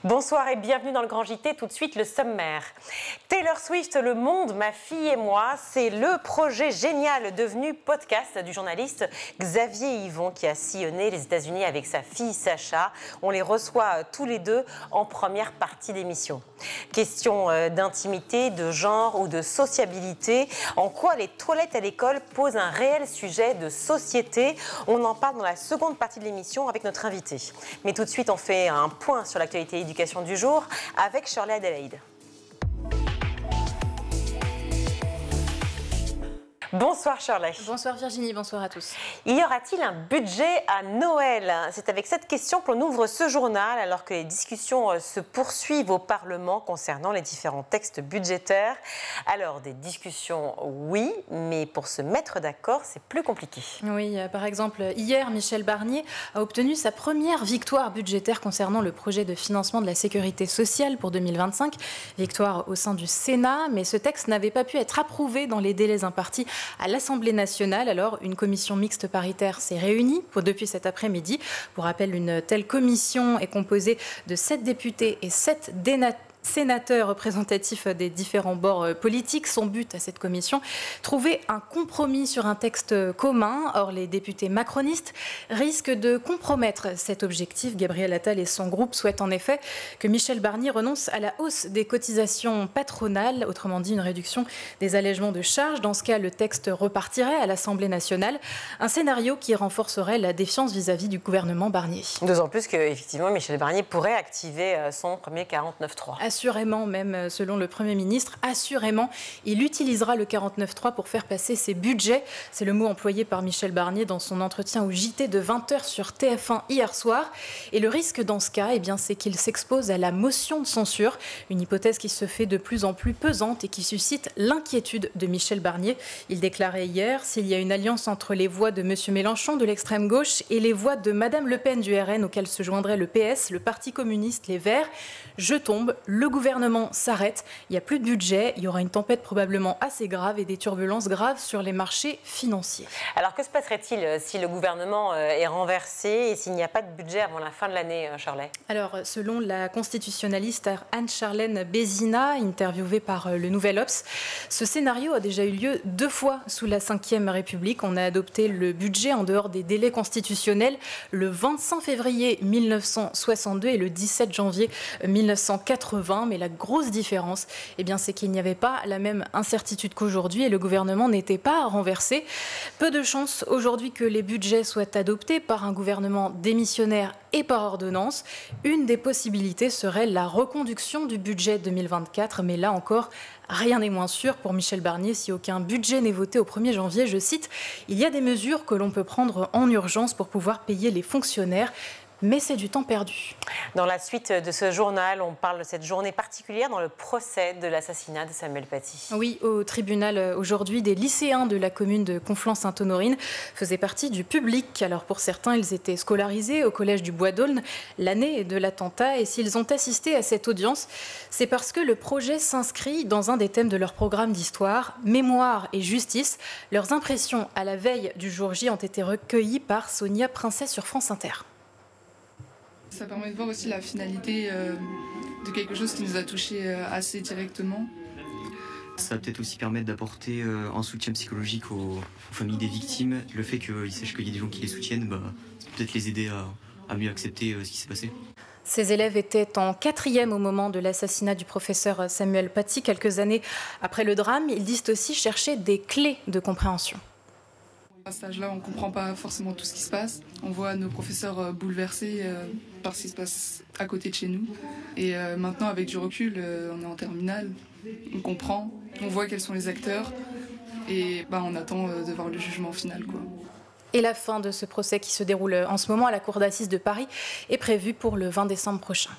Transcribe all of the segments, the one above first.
Bonsoir et bienvenue dans le Grand JT. Tout de suite, le sommaire. Taylor Swift, Le Monde, ma fille et moi, c'est le projet génial devenu podcast du journaliste Xavier Yvon qui a sillonné les États-Unis avec sa fille Sacha. On les reçoit tous les deux en première partie d'émission. Question d'intimité, de genre ou de sociabilité. En quoi les toilettes à l'école posent un réel sujet de société? On en parle dans la seconde partie de l'émission avec notre invité. Mais tout de suite, on fait un point sur l'actualité éducation du jour avec Shirley Adélaïde. Bonsoir Shirley. Bonsoir Virginie, bonsoir à tous. Y aura-t-il un budget à Noël? C'est avec cette question qu'on ouvre ce journal alors que les discussions se poursuivent au Parlement concernant les différents textes budgétaires. Alors des discussions oui, mais pour se mettre d'accord c'est plus compliqué. Oui, par exemple hier Michel Barnier a obtenu sa première victoire budgétaire concernant le projet de financement de la sécurité sociale pour 2025. Victoire au sein du Sénat, mais ce texte n'avait pas pu être approuvé dans les délais impartis à l'Assemblée nationale. Alors, une commission mixte paritaire s'est réunie depuis cet après-midi. Pour rappel, une telle commission est composée de 7 députés et 7 sénateurs représentatifs des différents bords politiques. Son but à cette commission, trouver un compromis sur un texte commun. Or, les députés macronistes risquent de compromettre cet objectif. Gabriel Attal et son groupe souhaitent en effet que Michel Barnier renonce à la hausse des cotisations patronales, autrement dit une réduction des allègements de charges. Dans ce cas, le texte repartirait à l'Assemblée nationale. Un scénario qui renforcerait la défiance vis-à-vis du gouvernement Barnier. D'autant plus qu'effectivement, Michel Barnier pourrait activer son premier 49.3. Assurément, même selon le Premier ministre, assurément, il utilisera le 49.3 pour faire passer ses budgets. C'est le mot employé par Michel Barnier dans son entretien au JT de 20h sur TF1 hier soir. Et le risque dans ce cas, c'est qu'il s'expose à la motion de censure, une hypothèse qui se fait de plus en plus pesante et qui suscite l'inquiétude de Michel Barnier. Il déclarait hier, s'il y a une alliance entre les voix de M. Mélenchon de l'extrême gauche et les voix de Mme Le Pen du RN auxquelles se joindrait le PS, le Parti communiste, les Verts, je tombe, le gouvernement s'arrête, il n'y a plus de budget, il y aura une tempête probablement assez grave et des turbulences graves sur les marchés financiers. Alors que se passerait-il si le gouvernement est renversé et s'il n'y a pas de budget avant la fin de l'année, Shirley? Alors, selon la constitutionnaliste Anne-Charlène Bézina, interviewée par le Nouvel Obs, ce scénario a déjà eu lieu 2 fois sous la Ve République. On a adopté le budget en dehors des délais constitutionnels le 25 février 1962 et le 17 janvier 1980. Mais la grosse différence, c'est qu'il n'y avait pas la même incertitude qu'aujourd'hui et le gouvernement n'était pas renversé. Peu de chance aujourd'hui que les budgets soient adoptés par un gouvernement démissionnaire et par ordonnance. Une des possibilités serait la reconduction du budget 2024, mais là encore, rien n'est moins sûr pour Michel Barnier si aucun budget n'est voté au 1er janvier. Je cite, « Il y a des mesures que l'on peut prendre en urgence pour pouvoir payer les fonctionnaires. » Mais c'est du temps perdu. Dans la suite de ce journal, on parle de cette journée particulière dans le procès de l'assassinat de Samuel Paty. Oui, au tribunal aujourd'hui, des lycéens de la commune de Conflans-Sainte-Honorine faisaient partie du public. Alors pour certains, ils étaient scolarisés au collège du Bois d'Aulne l'année de l'attentat. Et s'ils ont assisté à cette audience, c'est parce que le projet s'inscrit dans un des thèmes de leur programme d'histoire, mémoire et justice. Leurs impressions à la veille du jour J ont été recueillies par Sonia Princesse sur France Inter. Ça permet de voir aussi la finalité de quelque chose qui nous a touchés assez directement. Ça va peut-être aussi permettre d'apporter un soutien psychologique aux familles des victimes. Le fait qu'ils sachent qu'il y a des gens qui les soutiennent, ça peut peut-être les aider à mieux accepter ce qui s'est passé. Ces élèves étaient en 4e au moment de l'assassinat du professeur Samuel Paty. Quelques années après le drame, ils disent aussi chercher des clés de compréhension. À cet âge-là, on ne comprend pas forcément tout ce qui se passe. On voit nos professeurs bouleversés par ce qui se passe à côté de chez nous. Et maintenant, avec du recul, on est en terminale, on comprend, on voit quels sont les acteurs et on attend de voir le jugement final, quoi. Et la fin de ce procès qui se déroule en ce moment à la Cour d'assises de Paris est prévue pour le 20 décembre prochain.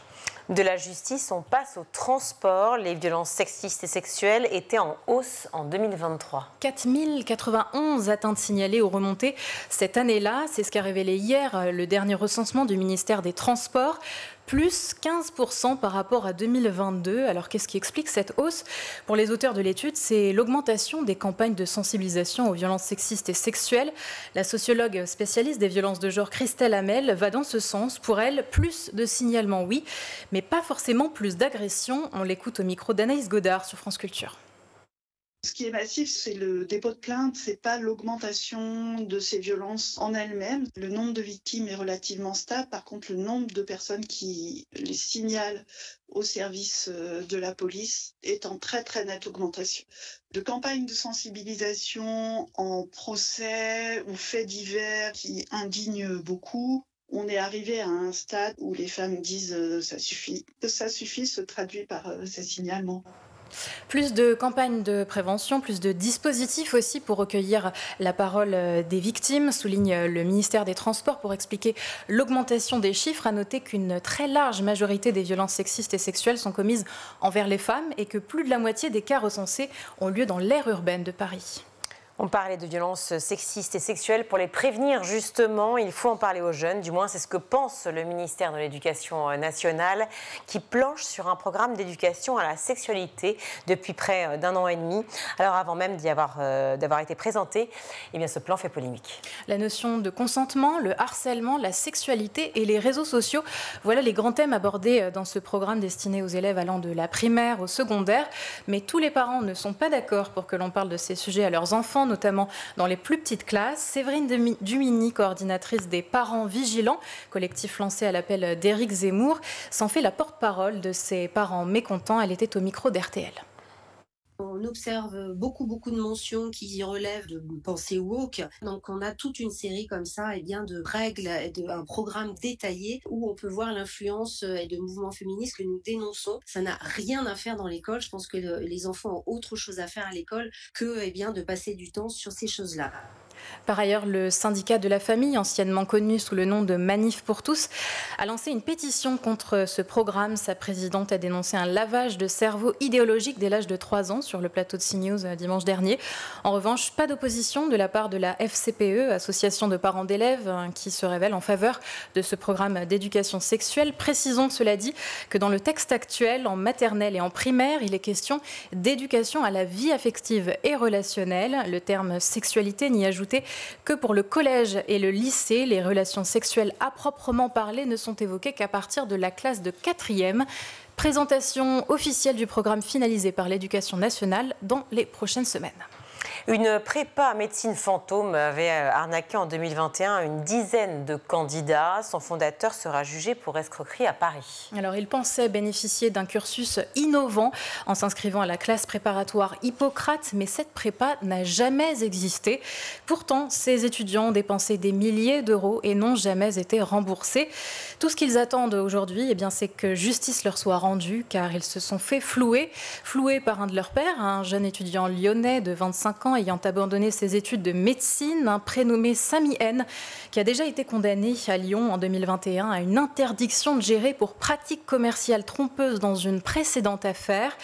De la justice, on passe au transport. Les violences sexistes et sexuelles étaient en hausse en 2023. 4091 atteintes signalées ou remontées cette année-là. C'est ce qu'a révélé hier le dernier recensement du ministère des Transports. plus 15% par rapport à 2022. Alors qu'est-ce qui explique cette hausse? Pour les auteurs de l'étude, c'est l'augmentation des campagnes de sensibilisation aux violences sexistes et sexuelles. La sociologue spécialiste des violences de genre Christelle Hamel va dans ce sens. Pour elle, plus de signalements, oui, mais pas forcément plus d'agressions. On l'écoute au micro d'Anaïs Godard sur France Culture. Ce qui est massif, c'est le dépôt de plainte, c'est pas l'augmentation de ces violences en elles-mêmes. Le nombre de victimes est relativement stable. Par contre, le nombre de personnes qui les signalent au service de la police est en très très nette augmentation. De campagnes de sensibilisation en procès ou faits divers qui indignent beaucoup. On est arrivé à un stade où les femmes disent ça suffit. Ça suffit se traduit par ces signalements. Plus de campagnes de prévention, plus de dispositifs aussi pour recueillir la parole des victimes, souligne le ministère des Transports pour expliquer l'augmentation des chiffres. À noter qu'une très large majorité des violences sexistes et sexuelles sont commises envers les femmes et que plus de la moitié des cas recensés ont lieu dans l'aire urbaine de Paris. On parlait de violences sexistes et sexuelles. Pour les prévenir, justement, il faut en parler aux jeunes. Du moins, c'est ce que pense le ministère de l'Éducation nationale, qui planche sur un programme d'éducation à la sexualité depuis près d'1 an et demi. Alors, avant même d'avoir été présenté, eh bien, ce plan fait polémique. La notion de consentement, le harcèlement, la sexualité et les réseaux sociaux, voilà les grands thèmes abordés dans ce programme destiné aux élèves allant de la primaire au secondaire. Mais tous les parents ne sont pas d'accord pour que l'on parle de ces sujets à leurs enfants, notamment dans les plus petites classes. Séverine Dumini, coordinatrice des Parents Vigilants, collectif lancé à l'appel d'Éric Zemmour, s'en fait la porte-parole de ces parents mécontents. Elle était au micro d'RTL. On observe beaucoup de mentions qui relèvent de pensée woke. Donc on a toute une série comme ça de règles, un programme détaillé où on peut voir l'influence de mouvements féministes que nous dénonçons. Ça n'a rien à faire dans l'école. Je pense que les enfants ont autre chose à faire à l'école que de passer du temps sur ces choses-là. Par ailleurs, le syndicat de la famille, anciennement connu sous le nom de Manif pour tous, a lancé une pétition contre ce programme. Sa présidente a dénoncé un lavage de cerveau idéologique dès l'âge de 3 ans sur le plateau de CNews dimanche dernier. En revanche, pas d'opposition de la part de la FCPE, association de parents d'élèves, qui se révèle en faveur de ce programme d'éducation sexuelle. Précisons, cela dit, que dans le texte actuel, en maternelle et en primaire, il est question d'éducation à la vie affective et relationnelle. Le terme sexualité n'y ajoute que pour le collège et le lycée, les relations sexuelles à proprement parler ne sont évoquées qu'à partir de la classe de 4e. Présentation officielle du programme finalisé par l'Éducation nationale dans les prochaines semaines. Une prépa médecine fantôme avait arnaqué en 2021 une dizaine de candidats. Son fondateur sera jugé pour escroquerie à Paris. Alors, il pensait bénéficier d'un cursus innovant en s'inscrivant à la classe préparatoire Hippocrate, mais cette prépa n'a jamais existé. Pourtant, ces étudiants ont dépensé des milliers d'euros et n'ont jamais été remboursés. Tout ce qu'ils attendent aujourd'hui, c'est que justice leur soit rendue, car ils se sont fait flouer par un de leurs pairs, un jeune étudiant lyonnais de 25 ans ayant abandonné ses études de médecine, un prénommé Samy N, qui a déjà été condamné à Lyon en 2021 à une interdiction de gérer pour pratique commerciale trompeuse dans une précédente affaire.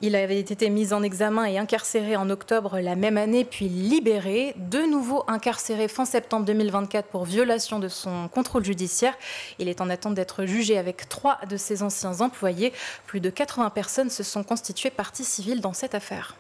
Il avait été mis en examen et incarcéré en octobre la même année, puis libéré. De nouveau incarcéré fin septembre 2024 pour violation de son contrôle judiciaire. Il est en attente d'être jugé avec 3 de ses anciens employés. Plus de 80 personnes se sont constituées partie civile dans cette affaire.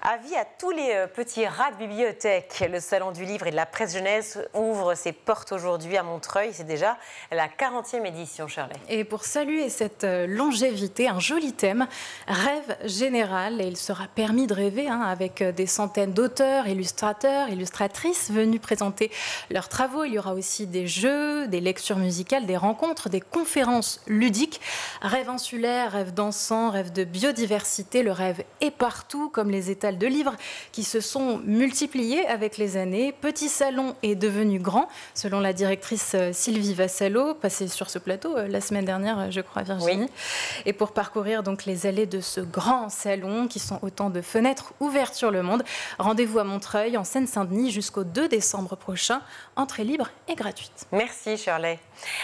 Avis à tous les petits rats de bibliothèque. Le Salon du livre et de la presse jeunesse ouvre ses portes aujourd'hui à Montreuil. C'est déjà la 40e édition, Shirley. Et pour saluer cette longévité, un joli thème, rêve général. Et il sera permis de rêver avec des centaines d'auteurs, illustrateurs, illustratrices venus présenter leurs travaux. Il y aura aussi des jeux, des lectures musicales, des rencontres, des conférences ludiques. Rêve insulaire, rêve dansant, rêve de biodiversité. Le rêve est partout, comme les étals de livres qui se sont multipliés avec les années. Petit Salon est devenu grand, selon la directrice Sylvie Vassallo, passée sur ce plateau la semaine dernière, je crois, Virginie. Oui. Et pour parcourir donc les allées de ce grand salons qui sont autant de fenêtres ouvertes sur le monde. Rendez-vous à Montreuil, en Seine-Saint-Denis, jusqu'au 2 décembre prochain. Entrée libre et gratuite. Merci Shirley.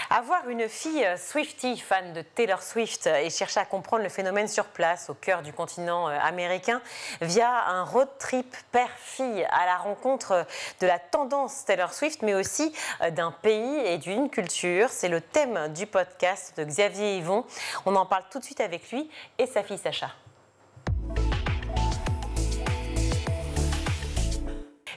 Avoir une fille Swiftie, fan de Taylor Swift, et chercher à comprendre le phénomène sur place, au cœur du continent américain, via un road trip père-fille à la rencontre de la tendance Taylor Swift, mais aussi d'un pays et d'une culture. C'est le thème du podcast de Xavier Yvon. On en parle tout de suite avec lui et sa fille Sacha.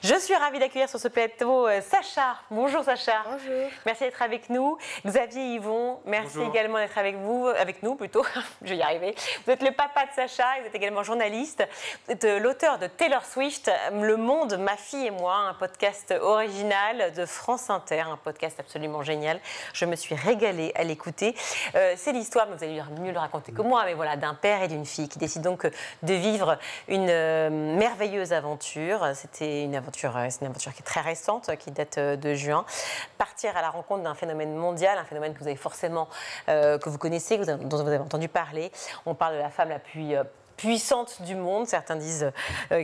Je suis ravie d'accueillir sur ce plateau Sacha. Bonjour Sacha. Bonjour. Merci d'être avec nous. Xavier Yvon, merci Bonjour. également d'être avec nous plutôt. Je vais y arriver. Vous êtes le papa de Sacha, vous êtes également journaliste. Vous êtes l'auteur de Taylor Swift, Le Monde, ma fille et moi, un podcast original de France Inter, un podcast absolument génial. Je me suis régalée à l'écouter. C'est l'histoire, mais vous allez mieux le raconter que moi, mais voilà, d'un père et d'une fille qui décident donc de vivre une merveilleuse aventure. C'est une aventure qui est très récente, qui date de juin. Partir à la rencontre d'un phénomène mondial, un phénomène que vous avez forcément, que vous connaissez, dont vous avez entendu parler. On parle de la femme la plus puissante du monde. Certains disent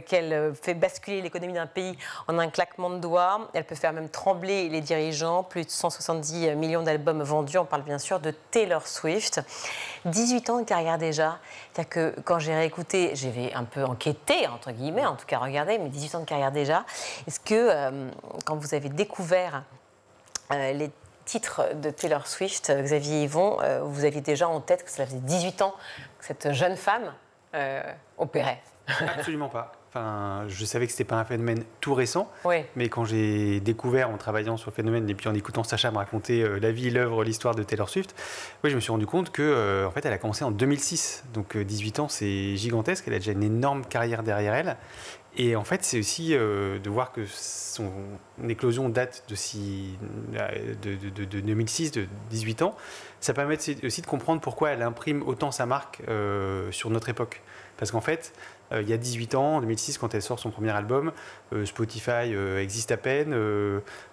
qu'elle fait basculer l'économie d'un pays en un claquement de doigts. Elle peut faire même trembler les dirigeants. Plus de 170 millions d'albums vendus. On parle bien sûr de Taylor Swift. 18 ans de carrière déjà. C'est-à-dire que quand j'ai réécouté, j'ai un peu enquêté, entre guillemets, en tout cas regardé, mais 18 ans de carrière déjà. Est-ce que quand vous avez découvert les titres de Taylor Swift, Xavier Yvon, vous aviez déjà en tête que cela faisait 18 ans que cette jeune femme opérait? Absolument pas. Enfin, je savais que ce n'était pas un phénomène tout récent, Oui. mais quand j'ai découvert en travaillant sur le phénomène et puis en écoutant Sacha me raconter la vie, l'œuvre, l'histoire de Taylor Swift, oui, je me suis rendu compte que en fait, elle a commencé en 2006. Donc 18 ans, c'est gigantesque. Elle a déjà une énorme carrière derrière elle. Et en fait, c'est aussi de voir que son éclosion date de 2006, de 18 ans. Ça permet aussi de comprendre pourquoi elle imprime autant sa marque sur notre époque. Parce qu'en fait, il y a 18 ans, en 2006, quand elle sort son premier album, Spotify existe à peine,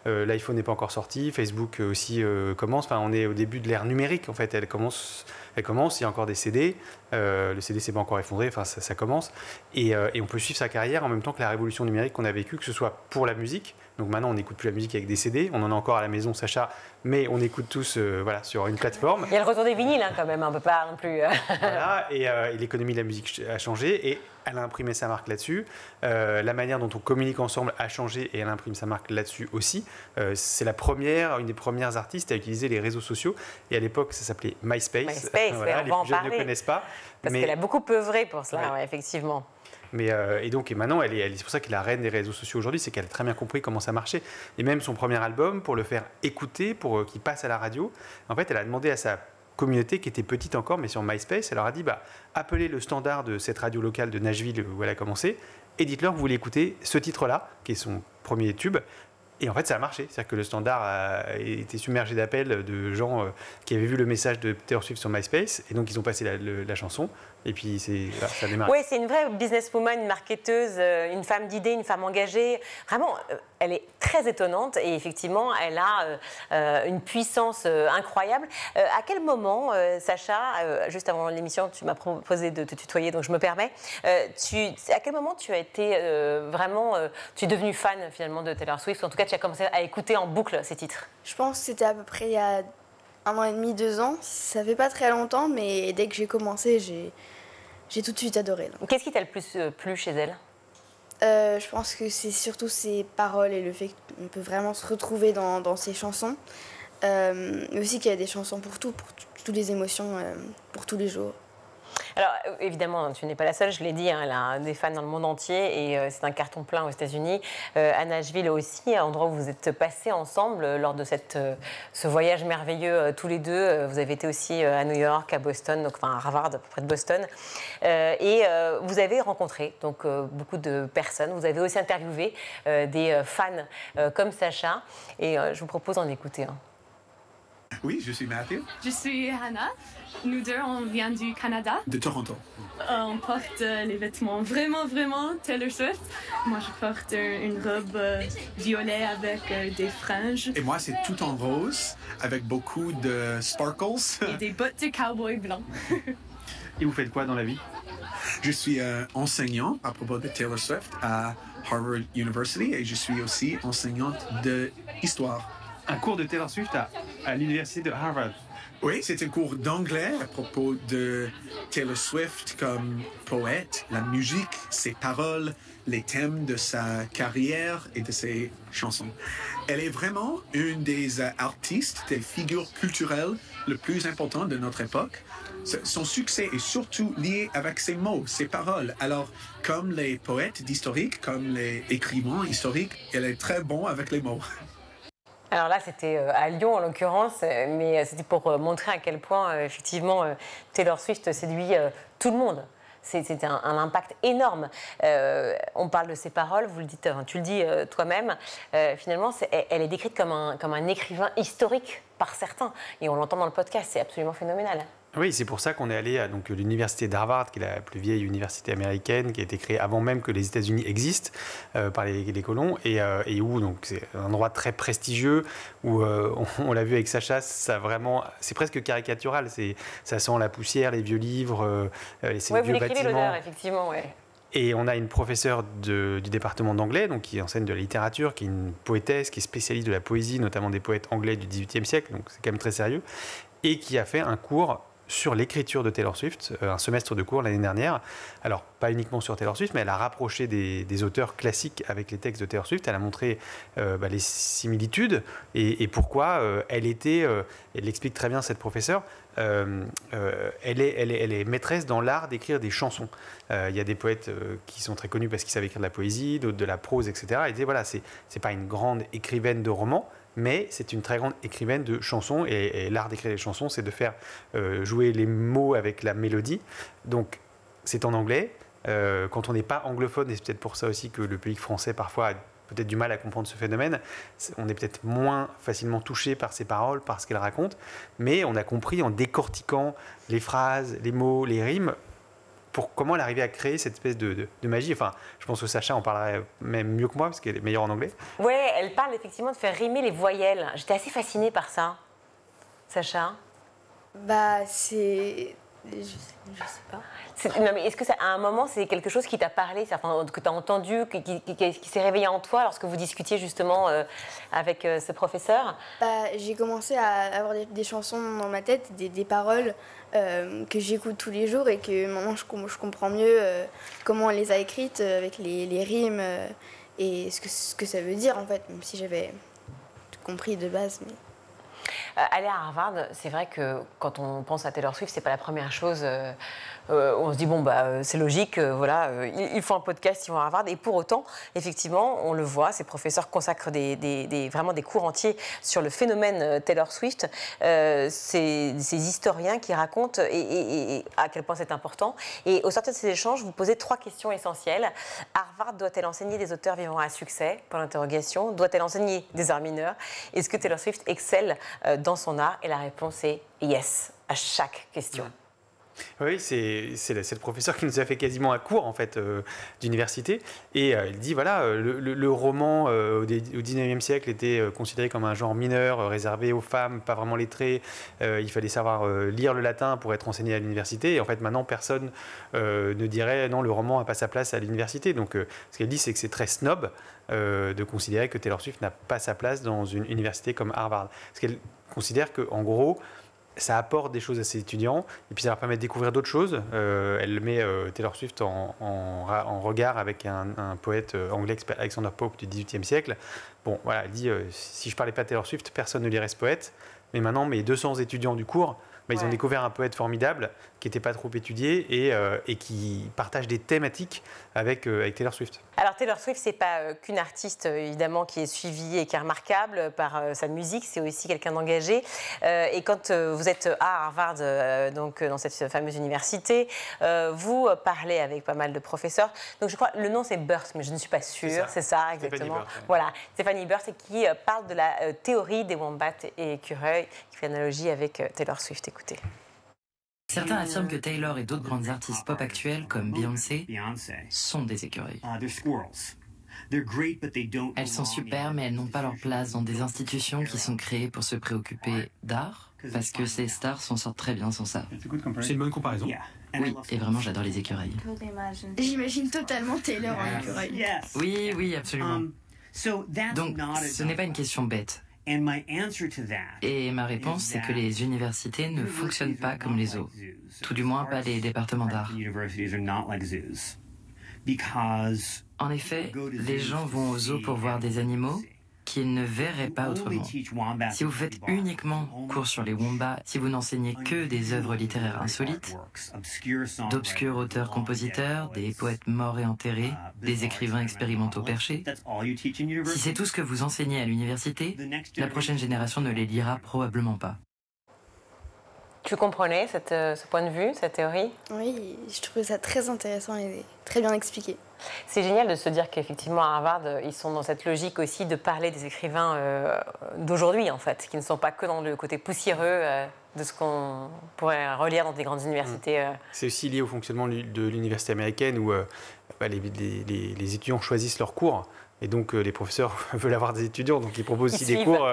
l'iPhone n'est pas encore sorti, Facebook aussi commence. Enfin, on est au début de l'ère numérique, en fait. Elle commence, il y a encore des CD. Le CD s'est pas encore effondré, enfin, ça commence. Et on peut suivre sa carrière en même temps que la révolution numérique qu'on a vécue, que ce soit pour la musique. Donc maintenant, on n'écoute plus la musique avec des CD. On en a encore à la maison, Sacha, mais on écoute tous sur une plateforme. Il y a le retour des vinyles quand même, on ne peut pas non plus. Voilà, et l'économie de la musique a changé et elle a imprimé sa marque là-dessus. La manière dont on communique ensemble a changé et elle imprime sa marque là-dessus aussi. C'est une des premières artistes à utiliser les réseaux sociaux. Et à l'époque, ça s'appelait MySpace. MySpace, voilà, on va en les plus jeunes parler. ne connaissent pas. Parce qu'elle a beaucoup œuvré pour cela, ouais, effectivement. Mais et maintenant, c'est pour ça qu'elle est la reine des réseaux sociaux aujourd'hui, c'est qu'elle a très bien compris comment ça marchait. Et même son premier album, pour le faire écouter, pour qu'il passe à la radio, en fait, elle a demandé à sa communauté qui était petite encore, mais sur MySpace, elle leur a dit appelez le standard de cette radio locale de Nashville où elle a commencé et dites-leur que vous voulez écouter ce titre-là, qui est son premier tube. Et en fait, ça a marché. C'est-à-dire que le standard a été submergé d'appels de gens qui avaient vu le message de Taylor Swift sur MySpace. Et donc, ils ont passé la chanson. Et puis, ça a démarré. Oui, c'est une vraie businesswoman, une marketeuse, une femme d'idées, une femme engagée. Vraiment, elle est très étonnante. Et effectivement, elle a une puissance incroyable. À quel moment, Sacha, juste avant l'émission, tu m'as proposé de te tutoyer, donc je me permets. À quel moment tu as été tu es devenue fan finalement de Taylor Swift? En tout cas, tu as commencé à écouter en boucle ces titres. Je pense que c'était à peu près il y a 1 an et demi, 2 ans. Ça fait pas très longtemps, mais dès que j'ai commencé, j'ai tout de suite adoré. Qu'est-ce qui t'a le plus plu chez elle? Je pense que c'est surtout ses paroles et le fait qu'on peut vraiment se retrouver dans ses chansons. Mais aussi qu'il y a des chansons pour toutes les émotions, pour tous les jours. Alors, évidemment, tu n'es pas la seule, je l'ai dit, elle a des fans dans le monde entier et c'est un carton plein aux États-Unis. À Nashville aussi, endroit où vous êtes passés ensemble lors de ce voyage merveilleux tous les deux. Vous avez été aussi à New York, à Boston, donc, à Harvard, à peu près de Boston. Et vous avez rencontré donc, beaucoup de personnes. Vous avez aussi interviewé des fans comme Sacha. Et je vous propose d'en écouter un. Oui, je suis Matthew. Je suis Hannah. Nous deux, on vient du Canada. De Toronto. On porte les vêtements vraiment Taylor Swift. Moi, je porte une robe violet avec des franges. Et moi, c'est tout en rose, avec beaucoup de sparkles. Et des bottes de cowboy blanc. Et vous faites quoi dans la vie? Je suis enseignant à propos de Taylor Swift à Harvard University et je suis aussi enseignante d'histoire. Un cours de Taylor Swift à l'université de Harvard. Oui, c'est un cours d'anglais à propos de Taylor Swift comme poète, la musique, ses paroles, les thèmes de sa carrière et de ses chansons. Elle est vraiment une des artistes, des figures culturelles les plus importantes de notre époque. Son succès est surtout lié avec ses mots, ses paroles. Alors, comme les poètes d'historique, comme les écrivains historiques, elle est très bonne avec les mots. Alors là, c'était à Lyon en l'occurrence, mais c'était pour montrer à quel point, effectivement, Taylor Swift séduit tout le monde. C'est un impact énorme. On parle de ses paroles, vous le dites, tu le dis toi-même. Finalement, elle est décrite comme un écrivain historique par certains. Et on l'entend dans le podcast, c'est absolument phénoménal. Oui, c'est pour ça qu'on est allé à l'université d'Harvard, qui est la plus vieille université américaine, qui a été créée avant même que les États-Unis existent par les colons, et où donc c'est un endroit très prestigieux où on l'a vu avec Sacha, c'est presque caricatural. Ça sent la poussière, les vieux livres, ces vieux bâtiments. Vous décrivez l'odeur, effectivement, ouais. Et on a une professeure du département d'anglais, donc qui enseigne de la littérature, qui est une poétesse, qui est spécialiste de la poésie, notamment des poètes anglais du XVIIIe siècle, donc c'est quand même très sérieux, et qui a fait un cours sur l'écriture de Taylor Swift, un semestre de cours l'année dernière. Alors, pas uniquement sur Taylor Swift, mais elle a rapproché des auteurs classiques avec les textes de Taylor Swift. Elle a montré les similitudes et pourquoi elle explique très bien, cette professeure, elle est maîtresse dans l'art d'écrire des chansons. Il y a des poètes qui sont très connus parce qu'ils savent écrire de la poésie, d'autres de la prose, etc. Elle disait, voilà, c'est pas une grande écrivaine de romans, mais c'est une très grande écrivaine de chansons, et l'art d'écrire des chansons, c'est de faire jouer les mots avec la mélodie. Donc, c'est en anglais. Quand on n'est pas anglophone, et c'est peut-être pour ça aussi que le public français, parfois, a peut-être du mal à comprendre ce phénomène, on est peut-être moins facilement touché par ses paroles, par ce qu'elle raconte, mais on a compris en décortiquant les phrases, les mots, les rimes, pour comment elle arrivait à créer cette espèce de magie. Enfin, je pense que Sacha en parlerait même mieux que moi, parce qu'elle est meilleure en anglais. Oui, elle parle effectivement de faire rimer les voyelles. J'étais assez fascinée par ça. Sacha? Bah, c'est... Je sais pas. Non, mais est-ce que à un moment, c'est quelque chose qui t'a parlé, que tu as entendu, qui s'est réveillé en toi lorsque vous discutiez justement avec ce professeur? J'ai commencé à avoir des chansons dans ma tête, des paroles que j'écoute tous les jours, et que maintenant je comprends mieux comment elle les a écrites, avec les rimes et ce que ça veut dire en fait, même si j'avais tout compris de base. Mais... Aller à Harvard, c'est vrai que quand on pense à Taylor Swift, c'est pas la première chose. On se dit bon c'est logique, voilà, ils font un podcast, ils vont à Harvard, et pour autant, effectivement, on le voit, ces professeurs consacrent vraiment des cours entiers sur le phénomène Taylor Swift. Ces historiens qui racontent et à quel point c'est important. Et au sortir de ces échanges, vous posez 3 questions essentielles. Harvard doit-elle enseigner des auteurs vivant à succès? Point d'interrogation. Doit-elle enseigner des arts mineurs? Est-ce que Taylor Swift excelle dans son art? Et la réponse est yes à chaque question. Oui, c'est le professeur qui nous a fait quasiment un cours en fait d'université, et il dit voilà, le roman au 19e siècle était considéré comme un genre mineur, réservé aux femmes, pas vraiment lettrées. Il fallait savoir lire le latin pour être enseigné à l'université, et en fait maintenant personne ne dirait non, le roman n'a pas sa place à l'université. Donc ce qu'elle dit, c'est que c'est très snob de considérer que Taylor Swift n'a pas sa place dans une université comme Harvard. Parce qu'elle considère qu'en gros, ça apporte des choses à ses étudiants, et puis ça leur permet de découvrir d'autres choses. Elle met Taylor Swift en regard avec un poète anglais, Alexander Pope, du XVIIIe siècle. Bon, voilà, elle dit si je parlais pas de Taylor Swift, personne ne lirait ce poète. Mais maintenant, mes 200 étudiants du cours, ils ont découvert un poète formidable qui n'était pas trop étudié et qui partage des thématiques avec Taylor Swift. Alors Taylor Swift, c'est pas qu'une artiste évidemment qui est suivie et qui est remarquable par sa musique, c'est aussi quelqu'un d'engagé. Et quand vous êtes à Harvard, donc dans cette fameuse université, vous parlez avec pas mal de professeurs. Donc je crois le nom c'est Burst, mais je ne suis pas sûre. C'est ça exactement. Burst, ouais. Voilà, Stéphanie Burst, qui parle de la théorie des wombats et écureuils, qui fait analogie avec Taylor Swift. Écoutez. Certains affirment que Taylor et d'autres grandes artistes pop actuelles, comme Beyoncé, sont des écureuils. Elles sont super, mais elles n'ont pas leur place dans des institutions qui sont créées pour se préoccuper d'art, parce que ces stars s'en sortent très bien sans ça. C'est une bonne comparaison. Oui, et vraiment, j'adore les écureuils. J'imagine totalement Taylor en écureuil. Oui, oui, absolument. Donc, ce n'est pas une question bête. Et ma réponse, c'est que les universités ne fonctionnent pas comme les zoos. Tout du moins, pas les départements d'art. En effet, les gens vont aux zoos pour voir des animaux qu'ils ne verraient pas autrement. Si vous faites uniquement cours sur les wombats, si vous n'enseignez que des œuvres littéraires insolites, d'obscurs auteurs-compositeurs, des poètes morts et enterrés, des écrivains expérimentaux perchés, si c'est tout ce que vous enseignez à l'université, la prochaine génération ne les lira probablement pas. Tu comprenais ce point de vue, cette théorie? Oui, je trouvais ça très intéressant et très bien expliqué. C'est génial de se dire qu'effectivement à Harvard, ils sont dans cette logique aussi de parler des écrivains d'aujourd'hui, en fait, qui ne sont pas que dans le côté poussiéreux de ce qu'on pourrait relire dans des grandes universités. C'est aussi lié au fonctionnement de l'université américaine où les étudiants choisissent leurs cours. Et donc, les professeurs veulent avoir des étudiants, donc ils proposent aussi des cours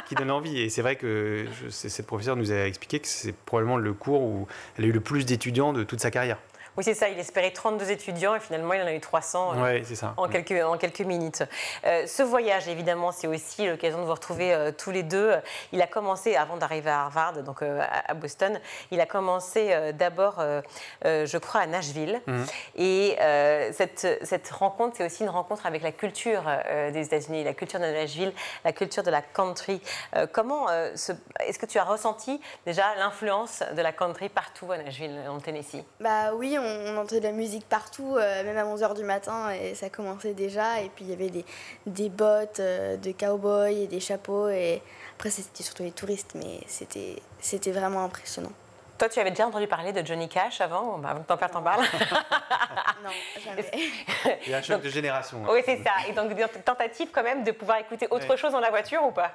qui donnent envie. Et c'est vrai que cette professeure nous a expliqué que c'est probablement le cours où elle a eu le plus d'étudiants de toute sa carrière. Oui, c'est ça. Il espérait 32 étudiants et finalement, il en a eu 300 c'est ça. en quelques minutes. Ce voyage, évidemment, c'est aussi l'occasion de vous retrouver tous les deux. Il a commencé, avant d'arriver à Harvard, donc à Boston, il a commencé d'abord, je crois, à Nashville. Et cette rencontre, c'est aussi une rencontre avec la culture des États-Unis, la culture de Nashville, la culture de la country. Est-ce que tu as ressenti déjà l'influence de la country partout à Nashville, en Tennessee? Bah oui, on entendait de la musique partout, même à 11h du matin, et ça commençait déjà. Et puis il y avait des bottes de cow-boys et des chapeaux. Et après, c'était surtout les touristes, mais c'était vraiment impressionnant. Toi, tu avais déjà entendu parler de Johnny Cash avant que ton père t'en parle? Non, jamais. Il y a un choc de génération. Oui, c'est ça. Et donc, tentative quand même de pouvoir écouter autre chose dans la voiture ou pas?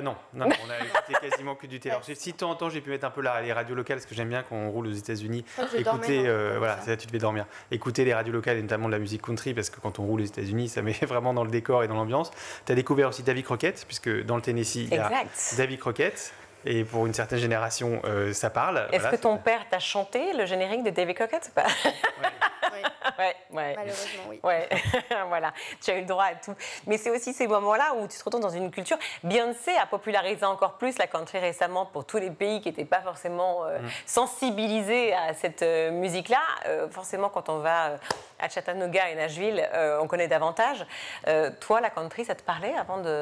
Non, on a écouté quasiment que du Taylor Swift. Si de temps en temps j'ai pu mettre un peu les radios locales, parce que j'aime bien quand on roule aux États-Unis, écouter, voilà, c'est là tu devais dormir. Écouter les radios locales et notamment de la musique country, parce que quand on roule aux États-Unis, ça met vraiment dans le décor et dans l'ambiance. Tu as découvert aussi Davy Crockett, puisque dans le Tennessee, il y a Davy Crockett. Et pour une certaine génération, ça parle. Est-ce que ton père t'a chanté le générique de Davy Crockett ou pas? Oui. Malheureusement, oui. Ouais. Voilà, tu as eu le droit à tout. Mais c'est aussi ces moments-là où tu te retrouves dans une culture. Beyoncé a popularisé encore plus la country récemment pour tous les pays qui n'étaient pas forcément sensibilisés à cette musique-là. Forcément, quand on va à Chattanooga et Nashville, on connaît davantage. Toi, la country, ça te parlait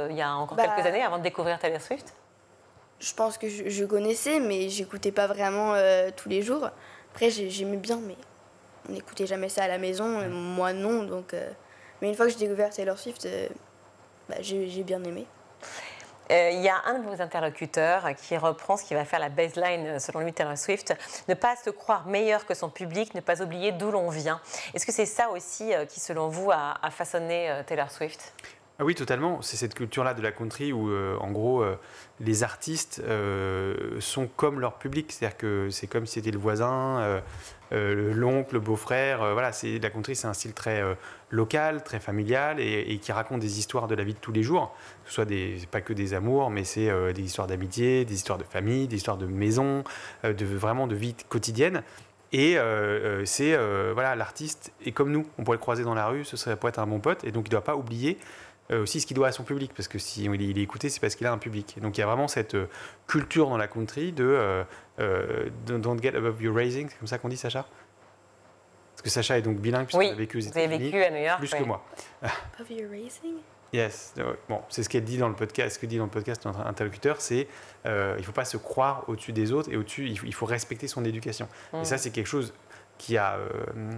il y a encore quelques années, avant de découvrir Taylor Swift? Je pense que je connaissais, mais j'écoutais pas vraiment tous les jours. Après, j'aimais bien, mais on n'écoutait jamais ça à la maison. Et moi, non. Donc, mais une fois que j'ai découvert Taylor Swift, j'ai bien aimé. Il y a un de vos interlocuteurs qui reprend ce qui va faire la baseline, selon lui, Taylor Swift. Ne pas se croire meilleur que son public, ne pas oublier d'où l'on vient. Est-ce que c'est ça aussi qui, selon vous, a façonné Taylor Swift? Ah oui, totalement. C'est cette culture-là de la country où, en gros, les artistes sont comme leur public. C'est-à-dire que c'est comme si c'était le voisin, l'oncle, le beau-frère. Voilà, la country, c'est un style très local, très familial et qui raconte des histoires de la vie de tous les jours. Que ce soit pas que des amours, mais c'est des histoires d'amitié, des histoires de famille, des histoires de maison, vraiment de vie quotidienne. Et voilà, l'artiste est comme nous. On pourrait le croiser dans la rue, pourrait être un bon pote. Et donc, il ne doit pas oublier aussi ce qu'il doit à son public, parce que si il est écouté, c'est parce qu'il a un public. Donc il y a vraiment cette culture dans la country de don't get above your raising, c'est comme ça qu'on dit, Sacha? Parce que Sacha est donc bilingue, puisqu'il a vécu aux États-Unis. Vous avez vécu à New York, plus que moi. Above your raising? Yes. Bon, c'est ce qu'elle dit dans le podcast. Ce que dit dans le podcast notre interlocuteur, c'est il ne faut pas se croire au-dessus des autres et au-dessus, il faut respecter son éducation. Et ça, c'est quelque chose qui a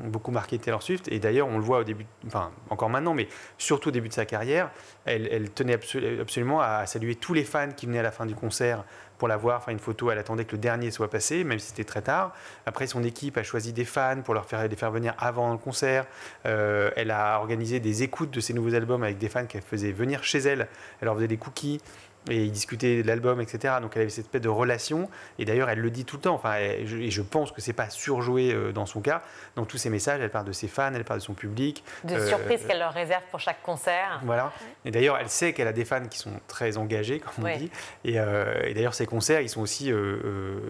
beaucoup marqué Taylor Swift. Et d'ailleurs, on le voit au début, enfin encore maintenant, mais surtout au début de sa carrière, elle tenait absolument à saluer tous les fans qui venaient à la fin du concert pour la voir, faire une photo. Elle attendait que le dernier soit passé, même si c'était très tard. Après, son équipe a choisi des fans pour les faire venir avant le concert. Elle a organisé des écoutes de ses nouveaux albums avec des fans qu'elle faisait venir chez elle. Elle leur faisait des cookies. Et ils discutaient de l'album, etc. Donc elle avait cette espèce de relation. Et d'ailleurs, elle le dit tout le temps. Enfin, et je pense que c'est pas surjoué dans son cas. Dans tous ses messages, elle parle de ses fans, elle parle de son public. De surprises qu'elle leur réserve pour chaque concert. Voilà. Et d'ailleurs, elle sait qu'elle a des fans qui sont très engagés, comme on dit. Et d'ailleurs, ces concerts, ils sont aussi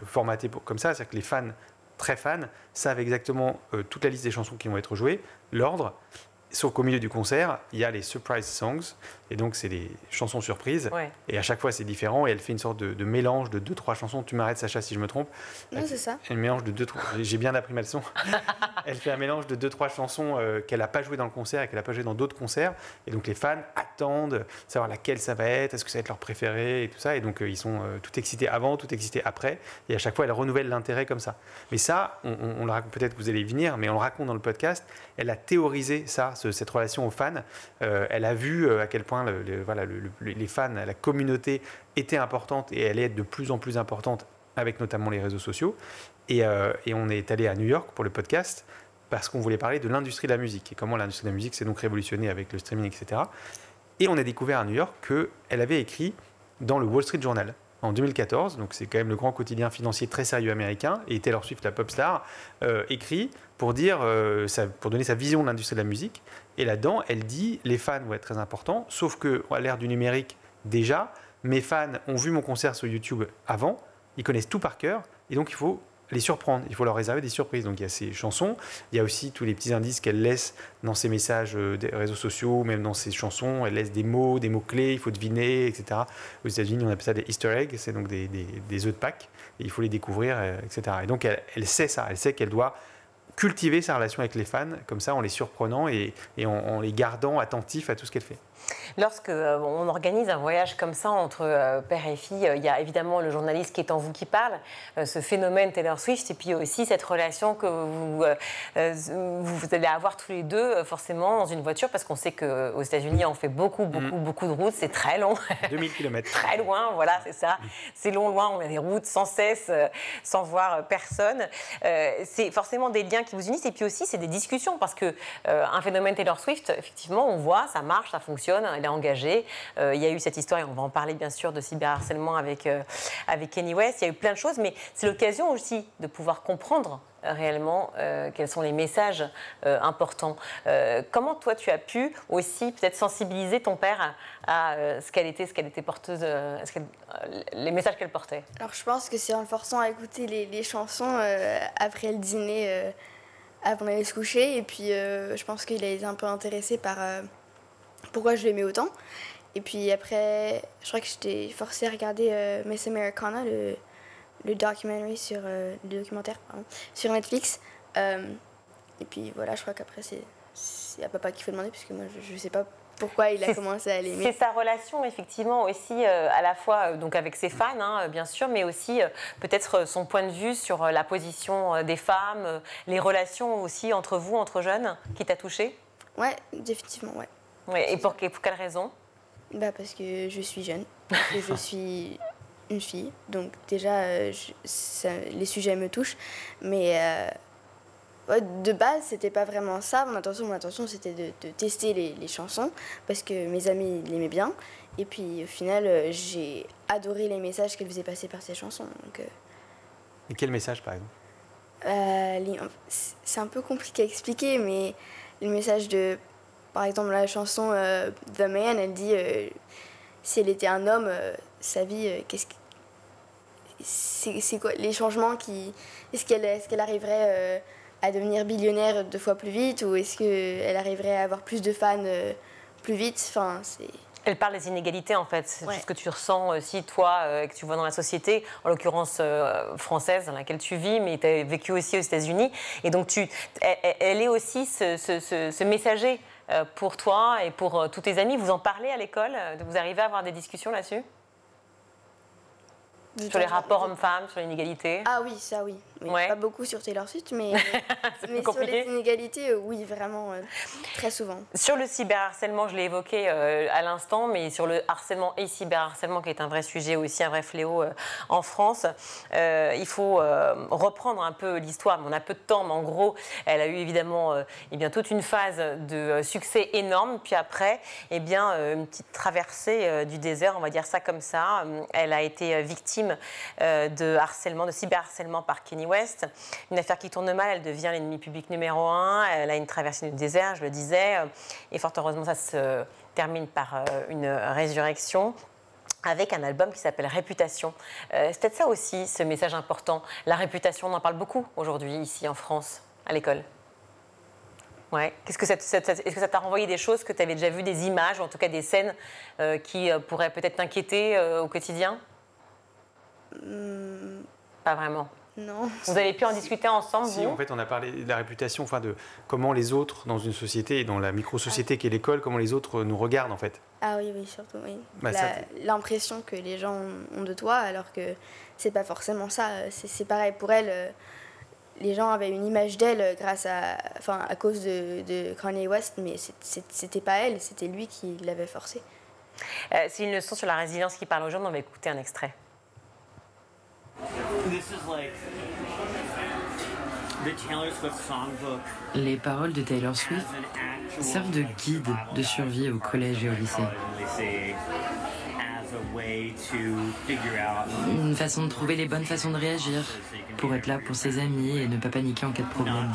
formatés comme ça. C'est-à-dire que les fans très fans savent exactement toute la liste des chansons qui vont être jouées, l'ordre. Sauf qu'au milieu du concert, il y a les surprise songs, et donc c'est les chansons surprises. Ouais. Et à chaque fois, c'est différent, et elle fait une sorte de mélange de 2-3 chansons. Tu m'arrêtes, Sacha, si je me trompe. Non, c'est ça. Elle mélange de 2-3. J'ai bien appris ma leçon. Elle fait un mélange de 2-3 chansons qu'elle n'a pas jouées dans le concert et qu'elle n'a pas jouées dans d'autres concerts. Et donc les fans attendent savoir laquelle ça va être, est-ce que ça va être leur préféré et tout ça. Et donc ils sont tout excités avant, tout excités après. Et à chaque fois, elle renouvelle l'intérêt comme ça. Mais ça, on le raconte, peut-être que vous allez y venir, mais on le raconte dans le podcast. Elle a théorisé ça, cette relation aux fans. Elle a vu à quel point les fans, la communauté était importante et elle est de plus en plus importante avec notamment les réseaux sociaux. Et on est allé à New York pour le podcast parce qu'on voulait parler de l'industrie de la musique et comment l'industrie de la musique s'est donc révolutionnée avec le streaming, etc. Et on a découvert à New York qu'elle avait écrit dans le Wall Street Journal en 2014, donc c'est quand même le grand quotidien financier très sérieux américain, et Taylor Swift, la pop star, écrit pour donner sa vision de l'industrie de la musique. Et là-dedans, elle dit les fans vont être très importants, sauf qu'à l'ère du numérique, déjà, mes fans ont vu mon concert sur YouTube avant, ils connaissent tout par cœur, et donc il faut les surprendre, il faut leur réserver des surprises. Donc il y a ces chansons, il y a aussi tous les petits indices qu'elle laisse dans ses messages des réseaux sociaux, même dans ses chansons, elle laisse des mots-clés, il faut deviner, etc. Aux États-Unis, on appelle ça des Easter eggs, c'est donc des œufs de Pâques, et il faut les découvrir, etc. Et donc elle sait ça, elle sait qu'elle doit cultiver sa relation avec les fans, comme ça, en les surprenant et en les gardant attentifs à tout ce qu'elle fait. Lorsque on organise un voyage comme ça entre père et fille, il y a évidemment le journaliste qui est en vous qui parle, ce phénomène Taylor Swift, et puis aussi cette relation que vous allez avoir tous les deux forcément dans une voiture, parce qu'on sait qu'aux États-Unis, on fait beaucoup de routes, c'est très long. 2000 km. Très loin, voilà, c'est ça. C'est loin, on a des routes sans cesse, sans voir personne. C'est forcément des liens qui vous unissent, et puis aussi, c'est des discussions, parce que un phénomène Taylor Swift, effectivement, on voit, ça marche, ça fonctionne, elle est engagée. Il y a eu cette histoire, et on va en parler bien sûr, de cyberharcèlement avec Kanye West. Il y a eu plein de choses, mais c'est l'occasion aussi de pouvoir comprendre réellement quels sont les messages importants. Comment toi tu as pu aussi peut-être sensibiliser ton père à ce qu'elle était porteuse, les messages qu'elle portait? Alors je pense que c'est en le forçant à écouter les chansons après le dîner, avant d'aller se coucher, et puis je pense qu'il a été un peu intéressé par pourquoi je l'aimais autant. Et puis après, je crois que j'étais forcée à regarder Miss Americana, le documentaire sur Netflix. Et puis voilà, je crois qu'après c'est à papa qu'il faut demander, puisque moi je sais pas pourquoi il a commencé à l'aimer. C'est sa relation effectivement aussi à la fois donc avec ses fans bien sûr, mais aussi peut-être son point de vue sur la position des femmes, les relations aussi entre vous, entre jeunes, qui t'a touché? Ouais, définitivement, ouais. Ouais, et pour quelle raison? Parce que je suis jeune, que je suis une fille, donc déjà les sujets me touchent, mais de base c'était pas vraiment ça. Mon intention c'était de tester les chansons, parce que mes amis l'aimaient bien, et puis au final j'ai adoré les messages qu'elle faisait passer par ces chansons. Donc, Et quel message par exemple? C'est un peu compliqué à expliquer, mais le message de... Par exemple, la chanson The Man, elle dit si elle était un homme, sa vie, c'est quoi les changements est-ce qu'elle arriverait à devenir billionnaire 2 fois plus vite, ou est-ce qu'elle arriverait à avoir plus de fans plus vite? Enfin, Elle parle des inégalités, en fait. C'est ce que tu ressens aussi, toi, que tu vois dans la société, en l'occurrence française, dans laquelle tu vis, mais tu as vécu aussi aux États-Unis. Et donc, elle est aussi ce messager pour toi et pour tous tes amis. Vous en parlez à l'école? Vous arrivez à avoir des discussions là-dessus? Sur les rapports hommes-femmes, sur l'inégalité? Ah oui, ça oui. Ouais. Pas beaucoup sur Taylor Swift, mais sur les inégalités, oui, vraiment, très souvent. Sur le cyberharcèlement, je l'ai évoqué à l'instant, mais sur le harcèlement et cyberharcèlement, qui est un vrai sujet aussi, un vrai fléau en France, il faut reprendre un peu l'histoire. On a peu de temps, mais en gros, elle a eu évidemment toute une phase de succès énorme, puis après, une petite traversée du désert, on va dire ça comme ça. Elle a été victime de harcèlement, de cyberharcèlement par Kanye West. Une affaire qui tourne mal, elle devient l'ennemi public numéro 1. Elle a une traversée du désert, je le disais. Et fort heureusement, ça se termine par une résurrection. avec un album qui s'appelle Réputation. C'est peut-être ça aussi, ce message important. La réputation, on en parle beaucoup aujourd'hui, ici en France, à l'école. Ouais. Est-ce que ça t'a renvoyé des choses que tu avais déjà vues, des images, ou en tout cas des scènes qui pourraient peut-être t'inquiéter au quotidien? Pas vraiment. Non. Vous avez pu en discuter ensemble, Si, vous? en fait, on a parlé de la réputation, enfin de comment les autres, dans une société, et dans la micro-société qu'est l'école, comment les autres nous regardent, en fait. Ah oui, oui, surtout, oui. Bah, L'impression que les gens ont de toi, alors que c'est pas forcément ça. C'est pareil pour elle. Les gens avaient une image d'elle à cause de Kanye West, mais c'était pas elle, c'était lui qui l'avait forcée. C'est une leçon sur la résilience qui parle aux gens. On va écouter un extrait. Les paroles de Taylor Swift servent de guide de survie au collège et au lycée. Une façon de trouver les bonnes façons de réagir, pour être là pour ses amis et ne pas paniquer en cas de problème.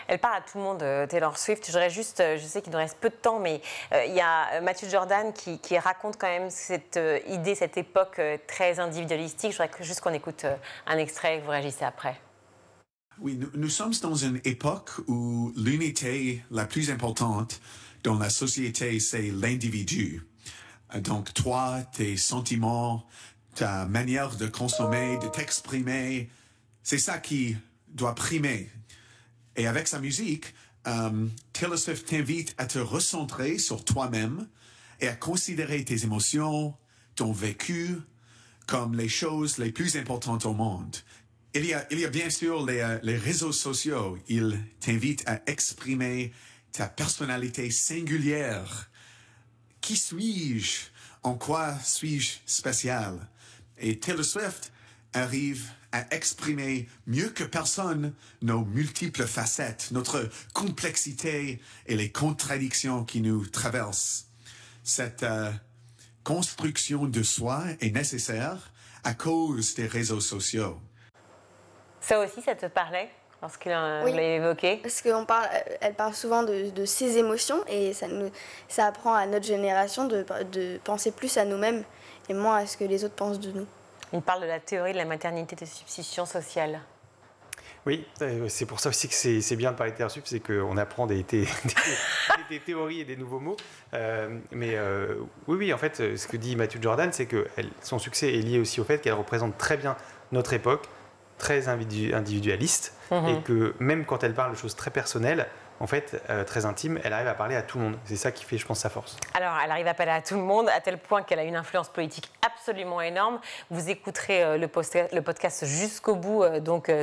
Elle parle à tout le monde, Taylor Swift. Je sais qu'il nous reste peu de temps, mais il y a Matthew Jordan qui raconte quand même cette idée, cette époque très individualistique. Je voudrais juste qu'on écoute un extrait et vous réagissez après. Oui, nous sommes dans une époque où l'unité la plus importante dans la société, c'est l'individu. Donc toi, tes sentiments, ta manière de consommer, de t'exprimer, c'est ça qui doit primer. Et avec sa musique, Taylor Swift t'invite à te recentrer sur toi-même et à considérer tes émotions, ton vécu, comme les choses les plus importantes au monde. Il y a bien sûr les réseaux sociaux. Ils t'invitent à exprimer ta personnalité singulière. Qui suis-je? En quoi suis-je spécial? Et Taylor Swift arrive à exprimer mieux que personne nos multiples facettes, notre complexité et les contradictions qui nous traversent. Cette construction de soi est nécessaire à cause des réseaux sociaux. Ça aussi, ça te parlait lorsqu'il l'a évoqué? Parce qu'elle parle souvent de ses émotions et ça apprend à notre génération de penser plus à nous-mêmes et moins à ce que les autres pensent de nous. Il parle de la théorie de la maternité de substitution sociale. Oui, c'est pour ça aussi que c'est bien de parler de Taylor Swift, c'est qu'on apprend des théories et des nouveaux mots. Oui, en fait, ce que dit Matthew Jordan, c'est que son succès est lié aussi au fait qu'elle représente très bien notre époque, très individualiste, et que même quand elle parle de choses très personnelles, en fait, très intime, elle arrive à parler à tout le monde. C'est ça qui fait, je pense, sa force. Alors, elle arrive à parler à tout le monde, à tel point qu'elle a une influence politique absolument énorme. Vous écouterez le podcast jusqu'au bout,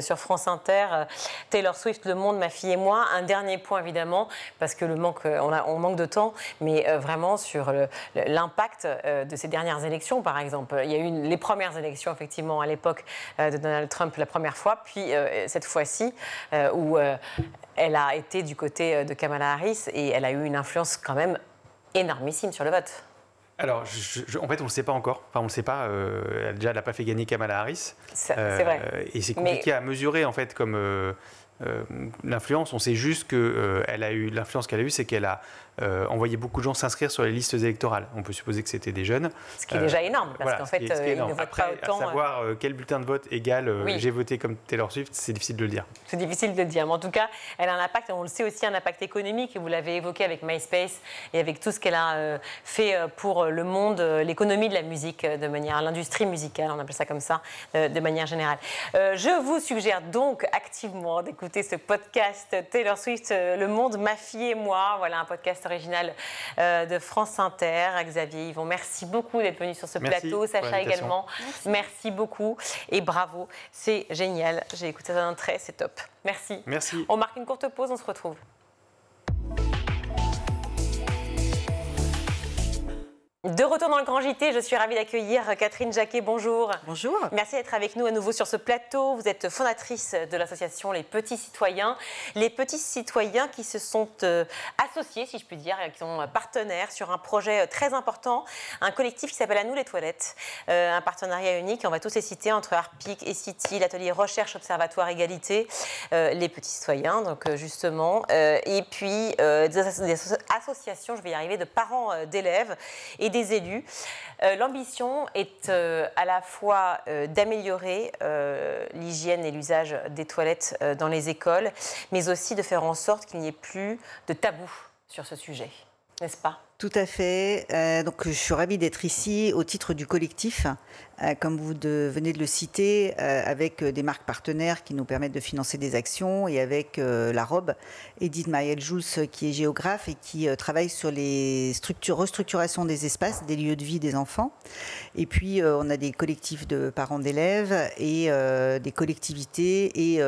sur France Inter. Taylor Swift, Le Monde, Ma Fille et Moi. Un dernier point, évidemment, parce que on manque de temps, mais vraiment sur l'impact de ces dernières élections, par exemple. Il y a eu les premières élections, effectivement, à l'époque de Donald Trump, la première fois, puis cette fois-ci, où elle a été du côté de Kamala Harris et elle a eu une influence quand même énormissime sur le vote. Alors, en fait, on ne le sait pas encore. Enfin, on ne le sait pas. Déjà, elle n'a pas fait gagner Kamala Harris. C'est vrai. Et c'est compliqué à mesurer, en fait, comme l'influence. On sait juste que l'influence qu'elle a eue, c'est qu'elle a envoyé beaucoup de gens s'inscrire sur les listes électorales. On peut supposer que c'était des jeunes. Ce qui est déjà énorme, parce qu'en fait, ils ne votent pas autant. Savoir quel bulletin de vote égale j'ai voté comme Taylor Swift, c'est difficile de le dire. C'est difficile de le dire, mais en tout cas, elle a un impact, et on le sait aussi, un impact économique. Vous l'avez évoqué avec MySpace et avec tout ce qu'elle a fait pour le monde, l'économie de la musique, l'industrie musicale, on appelle ça comme ça, de manière générale. Je vous suggère donc activement d'écouter ce podcast Taylor Swift, Le Monde, Ma Fille et Moi. Voilà, un podcast original de France Inter. Xavier Yvon, merci beaucoup d'être venu sur ce plateau. Sacha également. Merci beaucoup et bravo. C'est génial. J'ai écouté ça d'un trait, c'est top. Merci. Merci. On marque une courte pause, on se retrouve. De retour dans le Grand JT, je suis ravie d'accueillir Catherine Jacquet. Bonjour. Bonjour. Merci d'être avec nous à nouveau sur ce plateau. Vous êtes fondatrice de l'association Les Petits Citoyens. Les Petits Citoyens qui se sont associés, si je puis dire, qui sont partenaires sur un projet très important, un collectif qui s'appelle À nous les toilettes, un partenariat unique. On va tous les citer entre Arpic et City, l'atelier Recherche Observatoire Égalité, les Petits Citoyens, donc justement, et puis des associations, je vais y arriver, de parents d'élèves et des élus. L'ambition est à la fois d'améliorer l'hygiène et l'usage des toilettes dans les écoles, mais aussi de faire en sorte qu'il n'y ait plus de tabou sur ce sujet, n'est-ce pas ? Tout à fait. Donc, je suis ravie d'être ici au titre du collectif, comme vous venez de le citer, avec des marques partenaires qui nous permettent de financer des actions et avec la ROB, Edith Marielle-Jules, qui est géographe et qui travaille sur les restructurations des espaces, des lieux de vie des enfants. Et puis, on a des collectifs de parents d'élèves et des collectivités et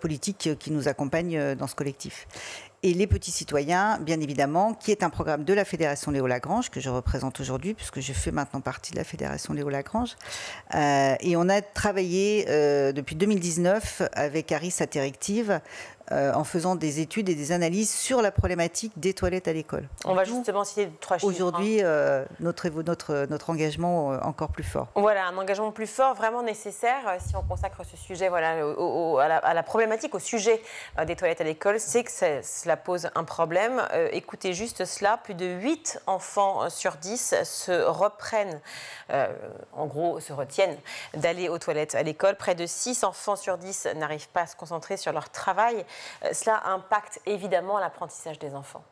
politiques qui nous accompagnent dans ce collectif. Et les Petits Citoyens, bien évidemment, qui est un programme de la Fédération Léo Lagrange, que je représente aujourd'hui, puisque je fais maintenant partie de la Fédération Léo Lagrange. Et on a travaillé depuis 2019 avec Aris Interactive en faisant des études et des analyses sur la problématique des toilettes à l'école. On va justement citer 3 chiffres. Aujourd'hui, notre engagement encore plus fort. Voilà, un engagement plus fort, vraiment nécessaire, si on consacre ce sujet à la problématique, au sujet des toilettes à l'école, c'est que cela pose un problème. Écoutez juste cela, plus de 8 enfants sur 10 se reprennent, en gros se retiennent d'aller aux toilettes à l'école. Près de 6 enfants sur 10 n'arrivent pas à se concentrer sur leur travail. Cela impacte évidemment l'apprentissage des enfants.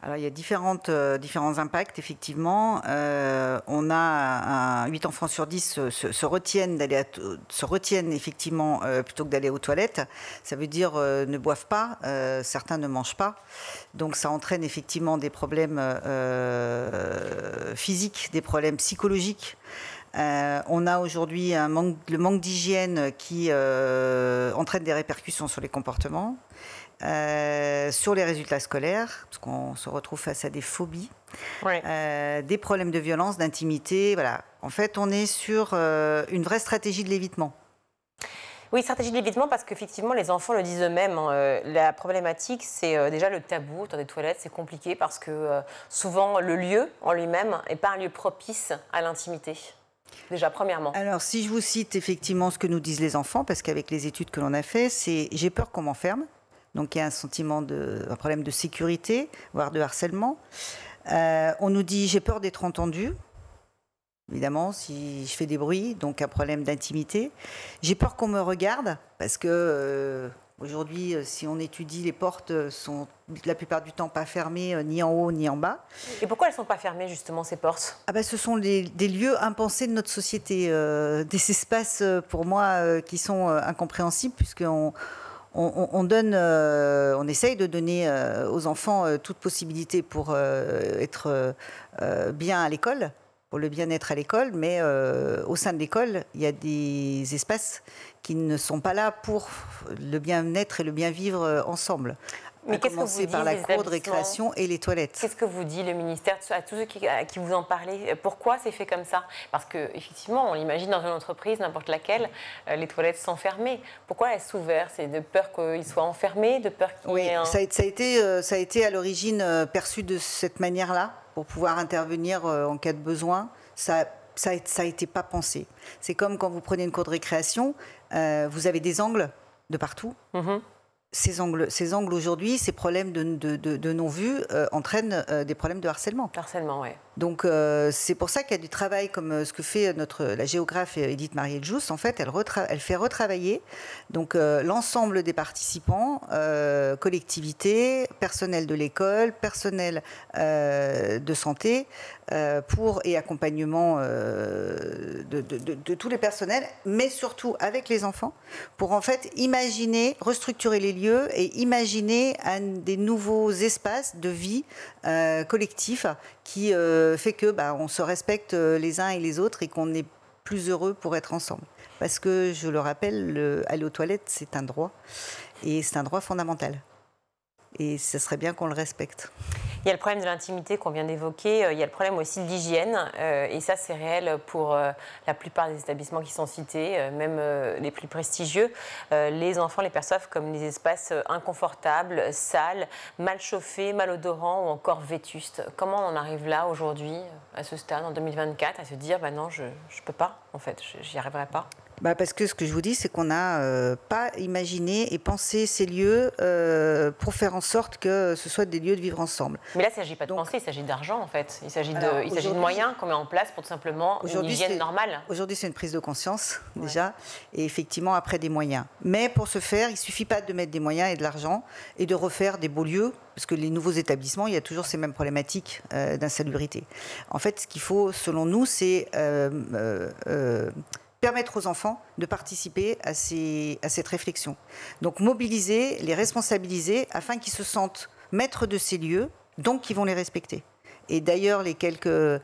Alors, il y a différents impacts, effectivement. On a 8 enfants sur 10 se retiennent effectivement plutôt que d'aller aux toilettes. Ça veut dire ne boivent pas, certains ne mangent pas. Donc, ça entraîne effectivement des problèmes physiques, des problèmes psychologiques. On a aujourd'hui le manque d'hygiène qui entraîne des répercussions sur les comportements, sur les résultats scolaires, parce qu'on se retrouve face à des phobies, des problèmes de violence, d'intimité. Voilà. En fait, on est sur une vraie stratégie de l'évitement. Oui, stratégie de l'évitement, parce qu'effectivement, les enfants le disent eux-mêmes. La problématique, c'est déjà le tabou dans des toilettes. C'est compliqué parce que souvent, le lieu en lui-même n'est pas un lieu propice à l'intimité. Déjà, premièrement. Alors, si je vous cite effectivement ce que nous disent les enfants, parce qu'avec les études que l'on a fait, c'est « j'ai peur qu'on m'enferme ». Donc, il y a un problème de sécurité, voire de harcèlement. On nous dit « j'ai peur d'être entendu ». Évidemment, si je fais des bruits, donc un problème d'intimité. J'ai peur qu'on me regarde, parce que aujourd'hui, si on étudie, les portes sont la plupart du temps pas fermées, ni en haut ni en bas. Et pourquoi elles ne sont pas fermées, justement, ces portes ? Ce sont des lieux impensés de notre société, des espaces, pour moi, qui sont incompréhensibles, puisqu'on on essaye de donner aux enfants toute possibilité pour être bien à l'école, pour le bien-être à l'école, mais au sein de l'école, il y a des espaces qui ne sont pas là pour le bien-être et le bien-vivre ensemble. Mais qu'est-ce que vous dites par la cour de récréation et les toilettes. Qu'est-ce que vous dit le ministère à tous ceux qui vous en parlez? Pourquoi c'est fait comme ça? Parce qu'effectivement, on l'imagine dans une entreprise, n'importe laquelle, les toilettes sont fermées. Pourquoi est-ce ouvert? C'est de peur qu'ils soient enfermés, de peur qu'il y ait ça a été à l'origine perçu de cette manière-là, pour pouvoir intervenir en cas de besoin. Ça a été pas pensé. C'est comme quand vous prenez une cour de récréation, vous avez des angles de partout. Mm-hmm. Ces angles aujourd'hui, ces problèmes de non-vue entraînent des problèmes de harcèlement. Harcèlement, oui. Donc, c'est pour ça qu'il y a du travail comme ce que fait la géographe Edith Marielle-Jules. En fait, elle fait retravailler donc, l'ensemble des participants, collectivités, personnel de l'école, personnel de santé, et accompagnement de tous les personnels, mais surtout avec les enfants, pour en fait imaginer, restructurer les lieux et imaginer des nouveaux espaces de vie collectifs qui fait que on se respecte les uns et les autres et qu'on est plus heureux pour être ensemble. Parce que, je le rappelle, aller aux toilettes, c'est un droit, et c'est un droit fondamental. Et ce serait bien qu'on le respecte. Il y a le problème de l'intimité qu'on vient d'évoquer, il y a le problème aussi de l'hygiène, et ça c'est réel pour la plupart des établissements qui sont cités, même les plus prestigieux. Les enfants les perçoivent comme des espaces inconfortables, sales, mal chauffés, malodorants ou encore vétustes. Comment on en arrive là aujourd'hui, à ce stade, en 2024, à se dire non, je ne peux pas, en fait, j'y arriverai pas? Parce que ce que je vous dis, c'est qu'on n'a pas imaginé et pensé ces lieux pour faire en sorte que ce soit des lieux de vivre ensemble. Mais là, il ne s'agit pas de penser, il s'agit d'argent en fait. Il s'agit de moyens qu'on met en place pour tout simplement une hygiène normale. Aujourd'hui, c'est une prise de conscience déjà, et effectivement après des moyens. Mais pour ce faire, il ne suffit pas de mettre des moyens et de l'argent et de refaire des beaux lieux, parce que les nouveaux établissements, il y a toujours ces mêmes problématiques d'insalubrité. En fait, ce qu'il faut, selon nous, c'est permettre aux enfants de participer à cette réflexion. Donc mobiliser, les responsabiliser afin qu'ils se sentent maîtres de ces lieux, donc qu'ils vont les respecter. Et d'ailleurs, les quelques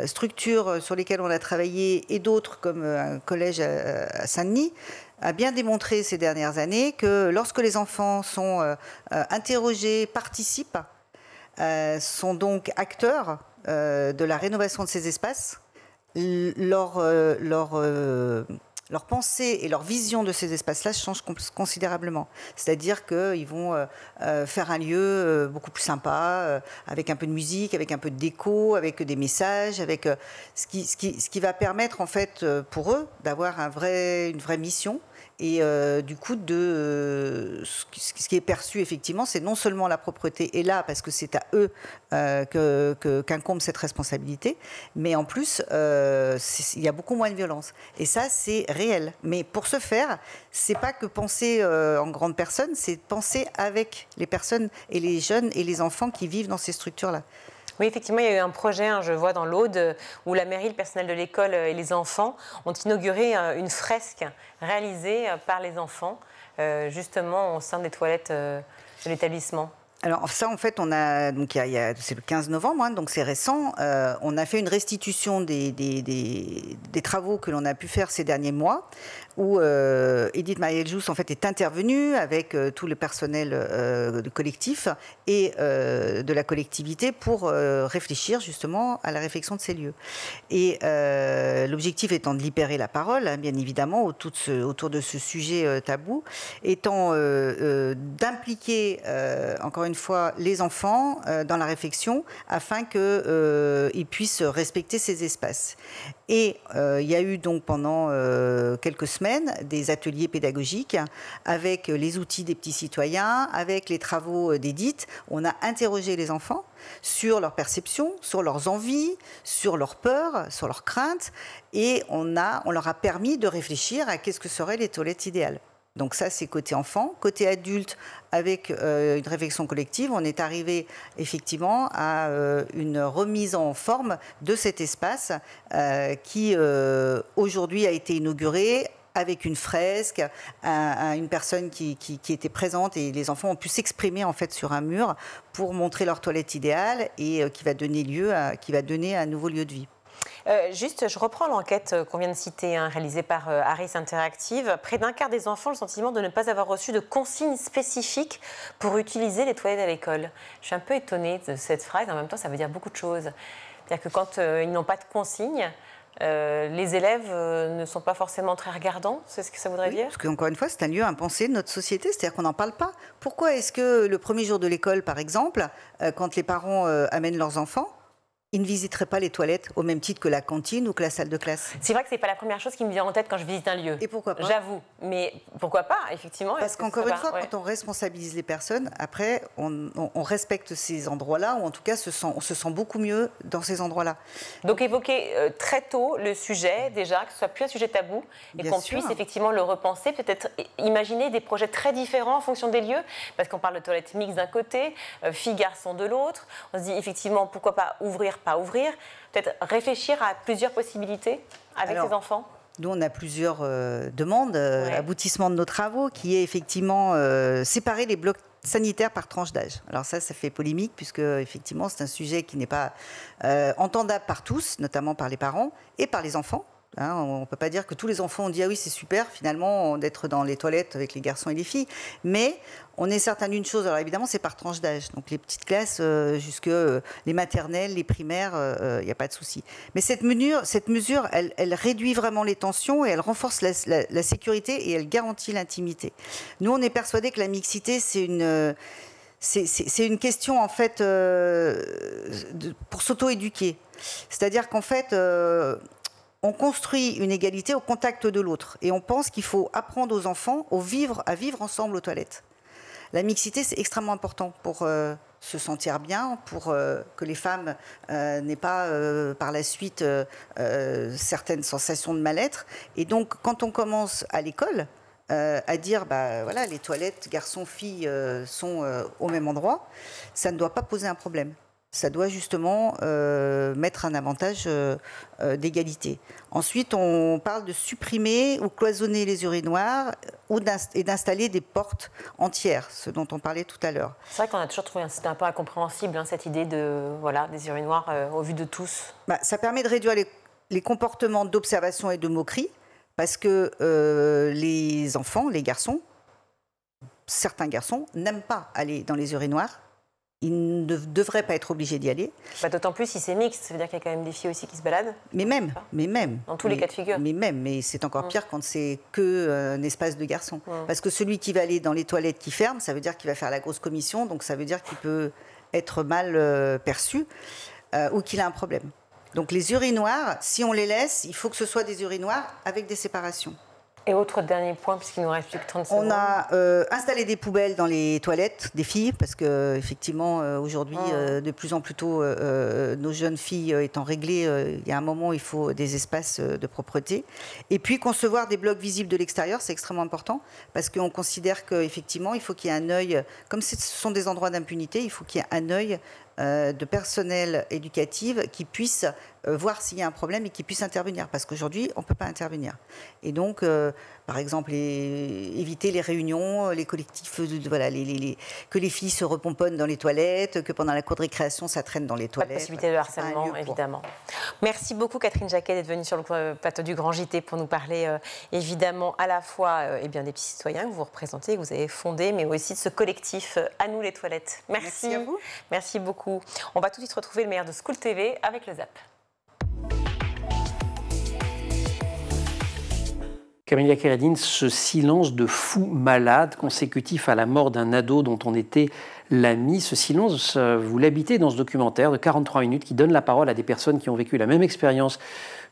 structures sur lesquelles on a travaillé et d'autres, comme un collège à Saint-Denis, a bien démontré ces dernières années que lorsque les enfants sont interrogés, participent, sont donc acteurs de la rénovation de ces espaces, leur pensée et leur vision de ces espaces-là changent considérablement. C'est-à-dire qu'ils vont faire un lieu beaucoup plus sympa, avec un peu de musique, avec un peu de déco, avec des messages, avec ce qui va permettre en fait pour eux d'avoir une vraie mission. Et du coup, ce qui est perçu effectivement, c'est non seulement la propreté est là, parce que c'est à eux qu'incombe cette responsabilité, mais en plus, il y a beaucoup moins de violence. Et ça, c'est réel. Mais pour ce faire, c'est pas que penser en grande personne, c'est penser avec les personnes et les jeunes et les enfants qui vivent dans ces structures-là. Oui, effectivement, il y a eu un projet, je vois dans l'Aude, où la mairie, le personnel de l'école et les enfants ont inauguré une fresque réalisée par les enfants, justement au sein des toilettes de l'établissement. Alors ça, en fait, c'est le 15 novembre, donc c'est récent. On a fait une restitution des travaux que l'on a pu faire ces derniers mois, où Edith Mariel-Jousse en fait est intervenue avec tout le personnel de collectif et de la collectivité pour réfléchir justement à la réflexion de ces lieux. Et l'objectif étant de libérer la parole, bien évidemment, autour de ce sujet tabou, étant d'impliquer encore une fois les enfants dans la réflexion afin qu'ils puissent respecter ces espaces. Et il y a eu donc pendant quelques semaines des ateliers pédagogiques avec les outils des petits citoyens, avec les travaux d'Edith. On a interrogé les enfants sur leurs perceptions, sur leurs envies, sur leurs peurs, sur leurs craintes, et on leur a permis de réfléchir à qu'est-ce que seraient les toilettes idéales. Donc ça, c'est côté enfant. Côté adulte, avec une réflexion collective, on est arrivé effectivement à une remise en forme de cet espace qui, aujourd'hui, a été inauguré avec une fresque, une personne qui était présente, et les enfants ont pu s'exprimer en fait sur un mur pour montrer leur toilette idéale et qui va donner un nouveau lieu de vie. Juste, je reprends l'enquête qu'on vient de citer, réalisée par Harris Interactive. Près d'un quart des enfants ont le sentiment de ne pas avoir reçu de consignes spécifiques pour utiliser les toilettes à l'école. Je suis un peu étonnée de cette phrase, en même temps ça veut dire beaucoup de choses. C'est-à-dire que quand ils n'ont pas de consignes, les élèves ne sont pas forcément très regardants, c'est ce que ça voudrait dire? Parce qu'encore une fois, c'est un lieu impensé de notre société, c'est-à-dire qu'on n'en parle pas. Pourquoi est-ce que le premier jour de l'école, par exemple, quand les parents amènent leurs enfants, ils ne visiteraient pas les toilettes au même titre que la cantine ou que la salle de classe? C'est vrai que ce n'est pas la première chose qui me vient en tête quand je visite un lieu. Et pourquoi pas? J'avoue. Mais pourquoi pas, effectivement? Parce qu'encore une fois, quand on responsabilise les personnes, après, on respecte ces endroits-là, ou en tout cas, on se sent beaucoup mieux dans ces endroits-là. Donc évoquer très tôt le sujet, déjà, que ce soit plus un sujet tabou, et qu'on puisse effectivement le repenser, peut-être imaginer des projets très différents en fonction des lieux, parce qu'on parle de toilettes mixtes d'un côté, filles-garçons de l'autre. On se dit effectivement, pourquoi pas ouvrir, pas ouvrir, peut-être réfléchir à plusieurs possibilités avec ses enfants. Nous, on a plusieurs demandes, aboutissement de nos travaux, qui est effectivement séparer les blocs sanitaires par tranche d'âge. Alors ça fait polémique, puisque effectivement, c'est un sujet qui n'est pas entendable par tous, notamment par les parents et par les enfants. Hein, on ne peut pas dire que tous les enfants ont dit « Ah oui, c'est super, finalement, d'être dans les toilettes avec les garçons et les filles ». Mais on est certain d'une chose, alors évidemment, c'est par tranche d'âge. Donc les petites classes, jusque les maternelles, les primaires, il n'y a pas de souci. Mais cette mesure elle réduit vraiment les tensions et elle renforce la sécurité et elle garantit l'intimité. Nous, on est persuadés que la mixité, c'est une question, en fait, pour s'auto-éduquer. C'est-à-dire qu'en fait, on construit une égalité au contact de l'autre. Et on pense qu'il faut apprendre aux enfants à vivre ensemble aux toilettes. La mixité, c'est extrêmement important pour se sentir bien, pour que les femmes n'aient pas par la suite certaines sensations de mal-être. Et donc, quand on commence à l'école à dire, voilà, les toilettes garçons-filles sont au même endroit, ça ne doit pas poser un problème. Ça doit justement mettre un avantage d'égalité. Ensuite, on parle de supprimer ou cloisonner les urinoirs et d'installer des portes entières, ce dont on parlait tout à l'heure. C'est vrai qu'on a toujours trouvé c'était un peu incompréhensible, hein, cette idée des urinoirs au vu de tous. Ça permet de réduire les comportements d'observation et de moquerie, parce que les enfants, les garçons, certains garçons n'aiment pas aller dans les urinoirs. Ils ne devraient pas être obligés d'y aller. D'autant plus si c'est mixte, ça veut dire qu'il y a quand même des filles aussi qui se baladent. Mais même. Dans tous les cas de figure. Mais c'est encore pire quand c'est qu'un espace de garçons. Parce que celui qui va aller dans les toilettes qui ferment, ça veut dire qu'il va faire la grosse commission, donc ça veut dire qu'il peut être mal perçu ou qu'il a un problème. Donc les urinoirs, si on les laisse, il faut que ce soit des urinoirs avec des séparations. Et autre dernier point, puisqu'il nous reste plus que 30 secondes. On a installé des poubelles dans les toilettes des filles, parce qu'effectivement, aujourd'hui, de plus en plus tôt, nos jeunes filles étant réglées, il y a un moment où il faut des espaces de propreté. Et puis, concevoir des blocs visibles de l'extérieur, c'est extrêmement important, parce qu'on considère qu'effectivement, il faut qu'il y ait un œil, comme ce sont des endroits d'impunité, il faut qu'il y ait un œil de personnel éducatif qui puisse voir s'il y a un problème et qui puisse intervenir. Parce qu'aujourd'hui, on ne peut pas intervenir. Et donc, par exemple, éviter les réunions, les collectifs, voilà, que les filles se repomponnent dans les toilettes, que pendant la cour de récréation, ça traîne dans les toilettes. Pas de possibilité de harcèlement, évidemment. Merci beaucoup, Catherine Jacquet, d'être venue sur le plateau du Grand JT pour nous parler, évidemment, à la fois des petits citoyens que vous représentez, que vous avez fondé, mais aussi de ce collectif À nous les toilettes. Merci à vous. Merci beaucoup. On va tout de suite retrouver le meilleur de School TV avec le Zap. Camélia Keredine, ce silence de fou malade consécutif à la mort d'un ado dont on était l'ami, ce silence, vous l'habitez dans ce documentaire de 43 minutes qui donne la parole à des personnes qui ont vécu la même expérience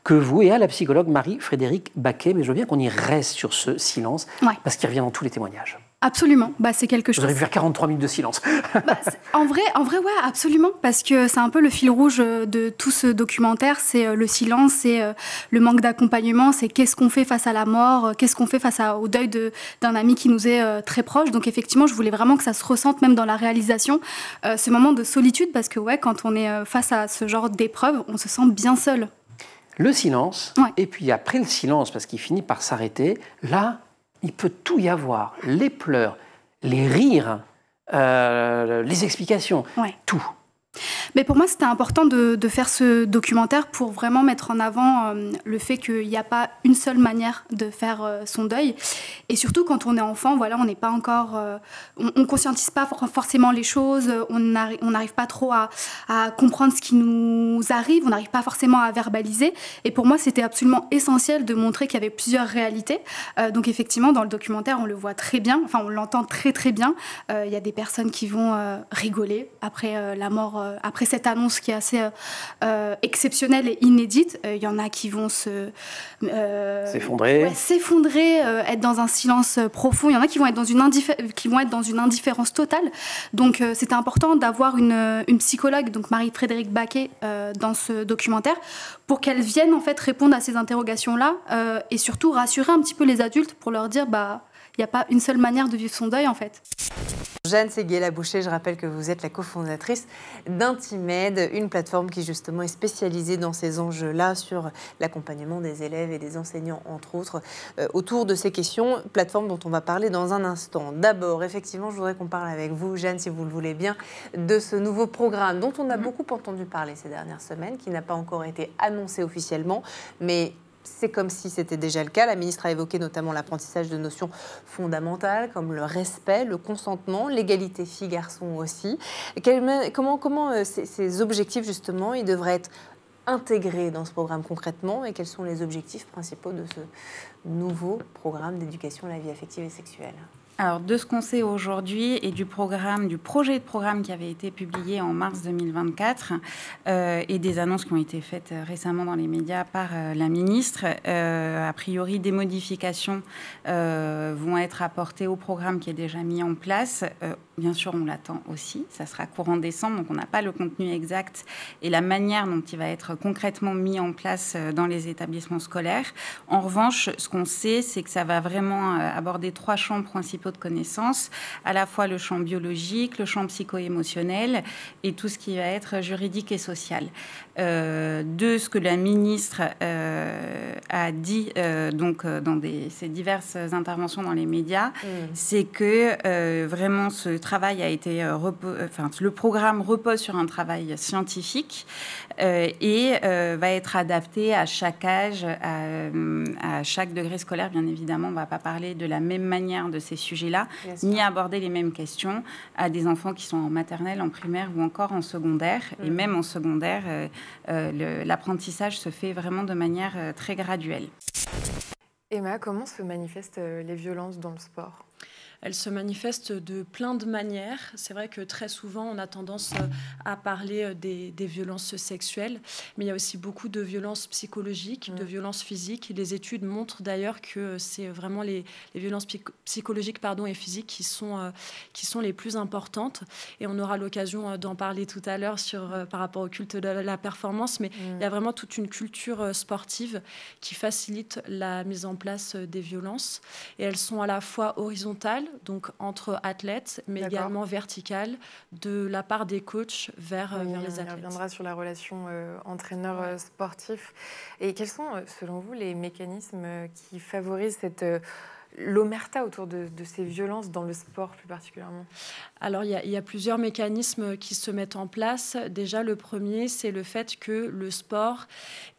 que vous et à la psychologue Marie-Frédérique Baquet. Mais je veux bien qu'on y reste sur ce silence, parce qu'il revient dans tous les témoignages. Absolument, c'est quelque chose. Vous auriez pu faire 43 minutes de silence. En vrai, ouais, absolument, parce que c'est un peu le fil rouge de tout ce documentaire, c'est le silence, c'est le manque d'accompagnement, c'est qu'est-ce qu'on fait face à la mort, qu'est-ce qu'on fait face au deuil d'un ami qui nous est très proche. Donc effectivement, je voulais vraiment que ça se ressente même dans la réalisation, ce moment de solitude, parce que quand on est face à ce genre d'épreuve, on se sent bien seul. Le silence, et puis après le silence, parce qu'il finit par s'arrêter, là, il peut tout y avoir, les pleurs, les rires, les explications, tout. Mais pour moi, c'était important de faire ce documentaire pour vraiment mettre en avant le fait qu'il n'y a pas une seule manière de faire son deuil. Et surtout, quand on est enfant, voilà, on n'est pas encore... on ne conscientise pas forcément les choses, on n'arrive pas trop à comprendre ce qui nous arrive, on n'arrive pas forcément à verbaliser. Et pour moi, c'était absolument essentiel de montrer qu'il y avait plusieurs réalités. Donc effectivement, dans le documentaire, on le voit très bien, enfin on l'entend très très bien. Il y a des personnes qui vont rigoler après la mort, après cette annonce qui est assez exceptionnelle et inédite. Il y en a qui vont s'effondrer, être dans un silence profond. Il y en a qui vont être dans une indifférence totale. Donc c'était important d'avoir une psychologue, donc Marie-Frédérique Baquet, dans ce documentaire, pour qu'elle vienne en fait répondre à ces interrogations-là et surtout rassurer un petit peu les adultes pour leur dire il n'y a pas une seule manière de vivre son deuil en fait. Jeanne Séguier-Laboucher, je rappelle que vous êtes la cofondatrice d'Intimed, une plateforme qui justement est spécialisée dans ces enjeux-là, sur l'accompagnement des élèves et des enseignants, entre autres, autour de ces questions, plateforme dont on va parler dans un instant. D'abord, effectivement, je voudrais qu'on parle avec vous, Jeanne, si vous le voulez bien, de ce nouveau programme dont on a beaucoup entendu parler ces dernières semaines, qui n'a pas encore été annoncé officiellement, mais c'est comme si c'était déjà le cas. La ministre a évoqué notamment l'apprentissage de notions fondamentales comme le respect, le consentement, l'égalité filles-garçons aussi. Comment ces objectifs, justement, ils devraient être intégrés dans ce programme concrètement et quels sont les objectifs principaux de ce nouveau programme d'éducation à la vie affective et sexuelle ? Alors, de ce qu'on sait aujourd'hui et du projet de programme qui avait été publié en mars 2024 et des annonces qui ont été faites récemment dans les médias par la ministre, a priori, des modifications vont être apportées au programme qui est déjà mis en place. Bien sûr, on l'attend aussi. Ça sera courant décembre, donc on n'a pas le contenu exact et la manière dont il va être concrètement mis en place dans les établissements scolaires. En revanche, ce qu'on sait, c'est que ça va vraiment aborder 3 champs principaux de connaissances, à la fois le champ biologique, le champ psycho-émotionnel et tout ce qui va être juridique et social. De ce que la ministre a dit dans ses diverses interventions dans les médias, c'est que vraiment ce travail a été le programme repose sur un travail scientifique et va être adapté à chaque âge, à chaque degré scolaire. Bien évidemment, on ne va pas parler de la même manière de ces sujets-là, ni aborder les mêmes questions à des enfants qui sont en maternelle, en primaire ou encore en secondaire. Et même en secondaire, l'apprentissage se fait vraiment de manière très graduelle. Emma, comment se manifestent les violences dans le sport ? Elle se manifeste de plein de manières. C'est vrai que très souvent, on a tendance à parler des violences sexuelles, mais il y a aussi beaucoup de violences psychologiques, de violences physiques. Les études montrent d'ailleurs que c'est vraiment les violences psychologiques et physiques qui sont les plus importantes. Et on aura l'occasion d'en parler tout à l'heure par rapport au culte de la performance, mais il y a vraiment toute une culture sportive qui facilite la mise en place des violences. Et elles sont à la fois horizontales, donc entre athlètes, mais également verticales, de la part des coachs vers les athlètes. On reviendra sur la relation entraîneur sportif. Et quels sont, selon vous, les mécanismes qui favorisent l'omerta autour de ces violences dans le sport plus particulièrement ? Alors, il y a plusieurs mécanismes qui se mettent en place. Déjà, le premier, c'est le fait que le sport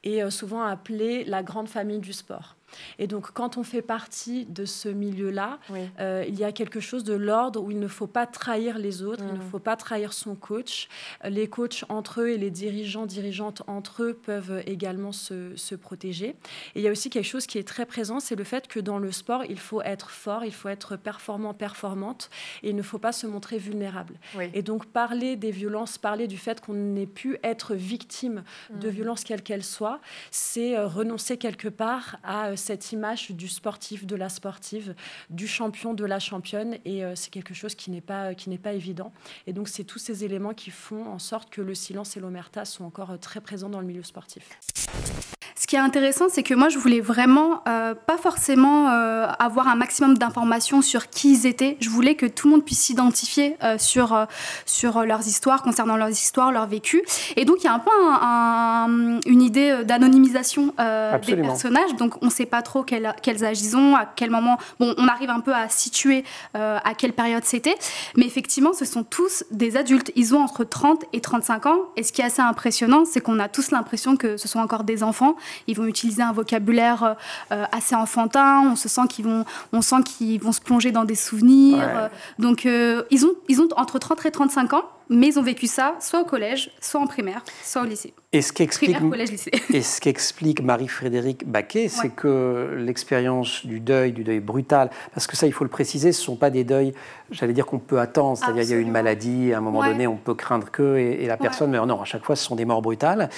est souvent appelé la grande famille du sport. Et donc, quand on fait partie de ce milieu-là, il y a quelque chose de l'ordre où il ne faut pas trahir les autres, il ne faut pas trahir son coach. Les coachs entre eux et les dirigeantes entre eux peuvent également se protéger. Et il y a aussi quelque chose qui est très présent, c'est le fait que dans le sport, il faut être fort, il faut être performant, performante, et il ne faut pas se montrer vulnérable. Et donc, parler des violences, parler du fait qu'on n'ait pu être victime de violences quelles qu'elles soient, c'est renoncer quelque part à cette image du sportif, de la sportive, du champion, de la championne, et c'est quelque chose qui n'est pas évident. Et donc, c'est tous ces éléments qui font en sorte que le silence et l'omerta sont encore très présents dans le milieu sportif. Ce qui est intéressant, c'est que moi, je voulais vraiment pas forcément avoir un maximum d'informations sur qui ils étaient. Je voulais que tout le monde puisse s'identifier sur leurs histoires, concernant leurs histoires, leur vécu. Et donc, il y a un peu une idée d'anonymisation des personnages. Donc, on ne sait pas trop quel âge ils ont, à quel moment... Bon, on arrive un peu à situer à quelle période c'était. Mais effectivement, ce sont tous des adultes. Ils ont entre 30 et 35 ans. Et ce qui est assez impressionnant, c'est qu'on a tous l'impression que ce sont encore des enfants. Ils vont utiliser un vocabulaire assez enfantin. On sent qu'ils vont se plonger dans des souvenirs. Donc, ils ont entre 30 et 35 ans, mais ils ont vécu ça soit au collège, soit en primaire, soit au lycée. Et ce Primaire, collège, lycée. Et ce qu'explique Marie-Frédérique Baquet, c'est que l'expérience du deuil brutal, parce que ça, il faut le préciser, ce ne sont pas des deuils, j'allais dire qu'on peut attendre, c'est-à-dire il y a une maladie, à un moment donné, on peut craindre que, et la personne meurt. Non, à chaque fois, ce sont des morts brutales.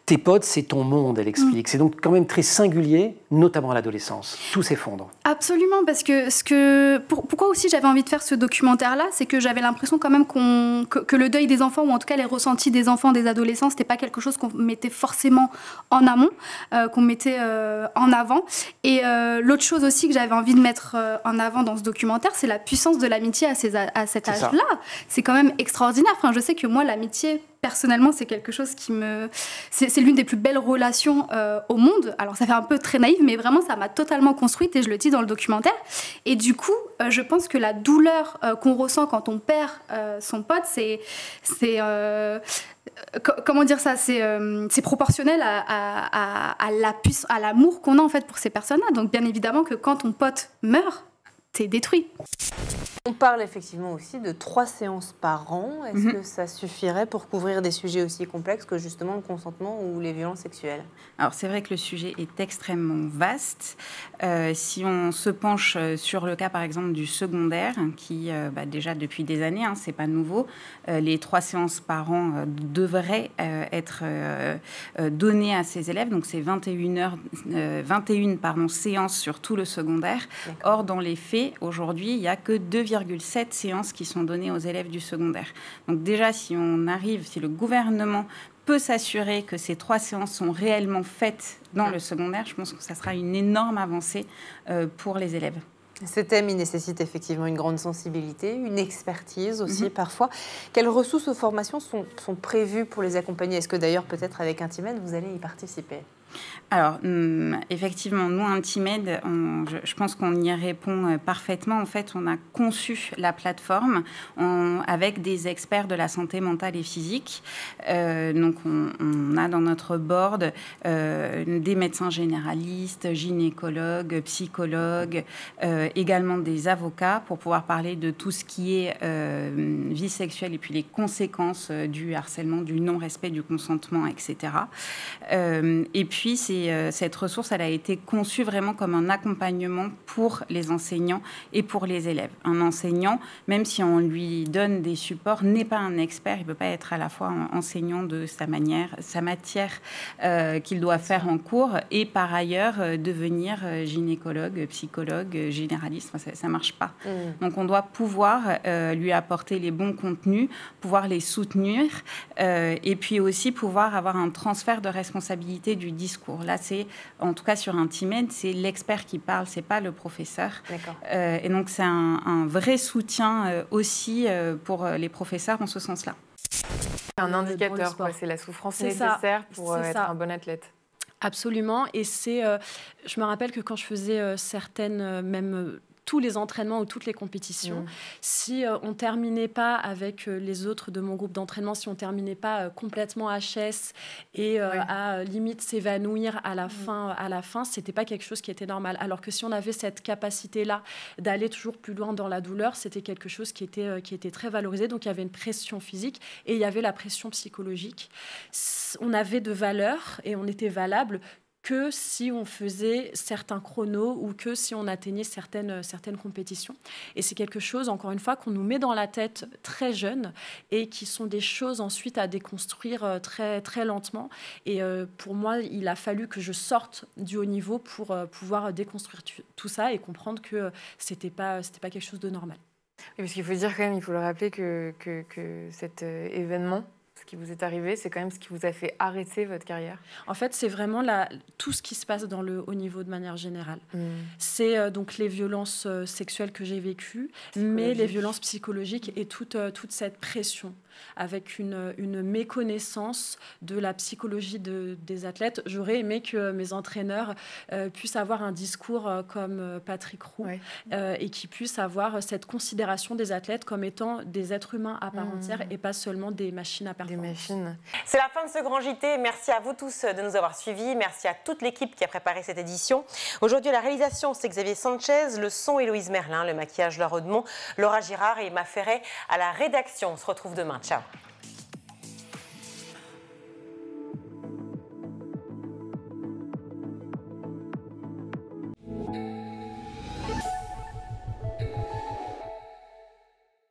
Tes potes, c'est ton monde, elle explique. C'est donc quand même très singulier, notamment à l'adolescence. Tout s'effondre. Absolument, parce que pourquoi aussi j'avais envie de faire ce documentaire-là, c'est que j'avais l'impression quand même que le deuil des enfants, ou en tout cas les ressentis des enfants, des adolescents, c'était pas quelque chose qu'on mettait forcément en amont, qu'on mettait en avant. Et l'autre chose aussi que j'avais envie de mettre en avant dans ce documentaire, c'est la puissance de l'amitié à cet âge-là. C'est quand même extraordinaire. Enfin, je sais que moi, l'amitié, personnellement, c'est quelque chose qui c'est l'une des plus belles relations au monde. Alors, ça fait un peu très naïf, mais vraiment, ça m'a totalement construite et je le dis dans le documentaire. Et du coup, je pense que la douleur qu'on ressent quand on perd son pote, comment dire ça, c'est proportionnel à l'amour qu'on a en fait pour ces personnes-là. Donc, bien évidemment que quand ton pote meurt, t'es détruit. On parle effectivement aussi de 3 séances par an. Est-ce que ça suffirait pour couvrir des sujets aussi complexes que justement le consentement ou les violences sexuelles? Alors c'est vrai que le sujet est extrêmement vaste. Si on se penche sur le cas par exemple du secondaire, qui déjà depuis des années, c'est pas nouveau, les 3 séances par an devraient être données à ces élèves. Donc c'est 21 séances sur tout le secondaire. Or dans les faits, aujourd'hui, il n'y a que 2,7 séances qui sont données aux élèves du secondaire. Donc déjà, si le gouvernement peut s'assurer que ces 3 séances sont réellement faites dans le secondaire, je pense que ça sera une énorme avancée pour les élèves. Ce thème, il nécessite effectivement une grande sensibilité, une expertise aussi parfois. Quelles ressources ou formations sont prévues pour les accompagner? Est-ce que d'ailleurs, peut-être avec Intimed, vous allez y participer? Alors, effectivement, nous, Intimed, je pense qu'on y répond parfaitement. En fait, on a conçu la plateforme avec des experts de la santé mentale et physique. Donc, on a dans notre board des médecins généralistes, gynécologues, psychologues, également des avocats pour pouvoir parler de tout ce qui est vie sexuelle et puis les conséquences du harcèlement, du non-respect du consentement, etc. Et puis, cette ressource, elle a été conçue vraiment comme un accompagnement pour les enseignants et pour les élèves. Un enseignant, même si on lui donne des supports, n'est pas un expert. Il ne peut pas être à la fois enseignant de sa matière qu'il doit faire en cours et par ailleurs devenir gynécologue, psychologue, généraliste. Ça ne marche pas. Donc, on doit pouvoir lui apporter les bons contenus, pouvoir les soutenir et puis aussi pouvoir avoir un transfert de responsabilité du discours. Là, c'est, en tout cas sur Intimed, c'est l'expert qui parle, c'est pas le professeur. Et donc, c'est un vrai soutien aussi pour les professeurs en ce sens-là. Un indicateur, c'est la souffrance nécessaire pour être un bon athlète. Absolument. Et je me rappelle que quand je faisais certaines, tous les entraînements ou toutes les compétitions, si on ne terminait pas avec les autres de mon groupe d'entraînement, si on ne terminait pas complètement HS et à limite s'évanouir à la fin, ce n'était pas quelque chose qui était normal. Alors que si on avait cette capacité-là d'aller toujours plus loin dans la douleur, c'était quelque chose qui était très valorisé. Donc il y avait une pression physique et il y avait la pression psychologique. On avait de valeur et on était valable que si on faisait certains chronos ou que si on atteignait certaines compétitions. Et c'est quelque chose, encore une fois, qu'on nous met dans la tête très jeune et qui sont des choses ensuite à déconstruire très, très lentement. Et pour moi, il a fallu que je sorte du haut niveau pour pouvoir déconstruire tout ça et comprendre que c'était pas quelque chose de normal. Oui, parce qu'il faut dire quand même, il faut le rappeler que cet événement, ce qui vous est arrivé, c'est quand même ce qui vous a fait arrêter votre carrière? En fait, c'est vraiment tout ce qui se passe dans le haut niveau de manière générale. C'est donc les violences sexuelles que j'ai vécues, mais les violences psychologiques et toute cette pression avec une méconnaissance de la psychologie des athlètes. J'aurais aimé que mes entraîneurs puissent avoir un discours comme Patrick Roux et qu'ils puissent avoir cette considération des athlètes comme étant des êtres humains à part entière et pas seulement des machines à performance. C'est la fin de ce grand JT. Merci à vous tous de nous avoir suivis. Merci à toute l'équipe qui a préparé cette édition. Aujourd'hui, la réalisation, c'est Xavier Sanchez, le son, Héloïse Merlin, le maquillage, Laure Audemont, Laura Girard et Emma Ferret à la rédaction. On se retrouve demain. Ciao.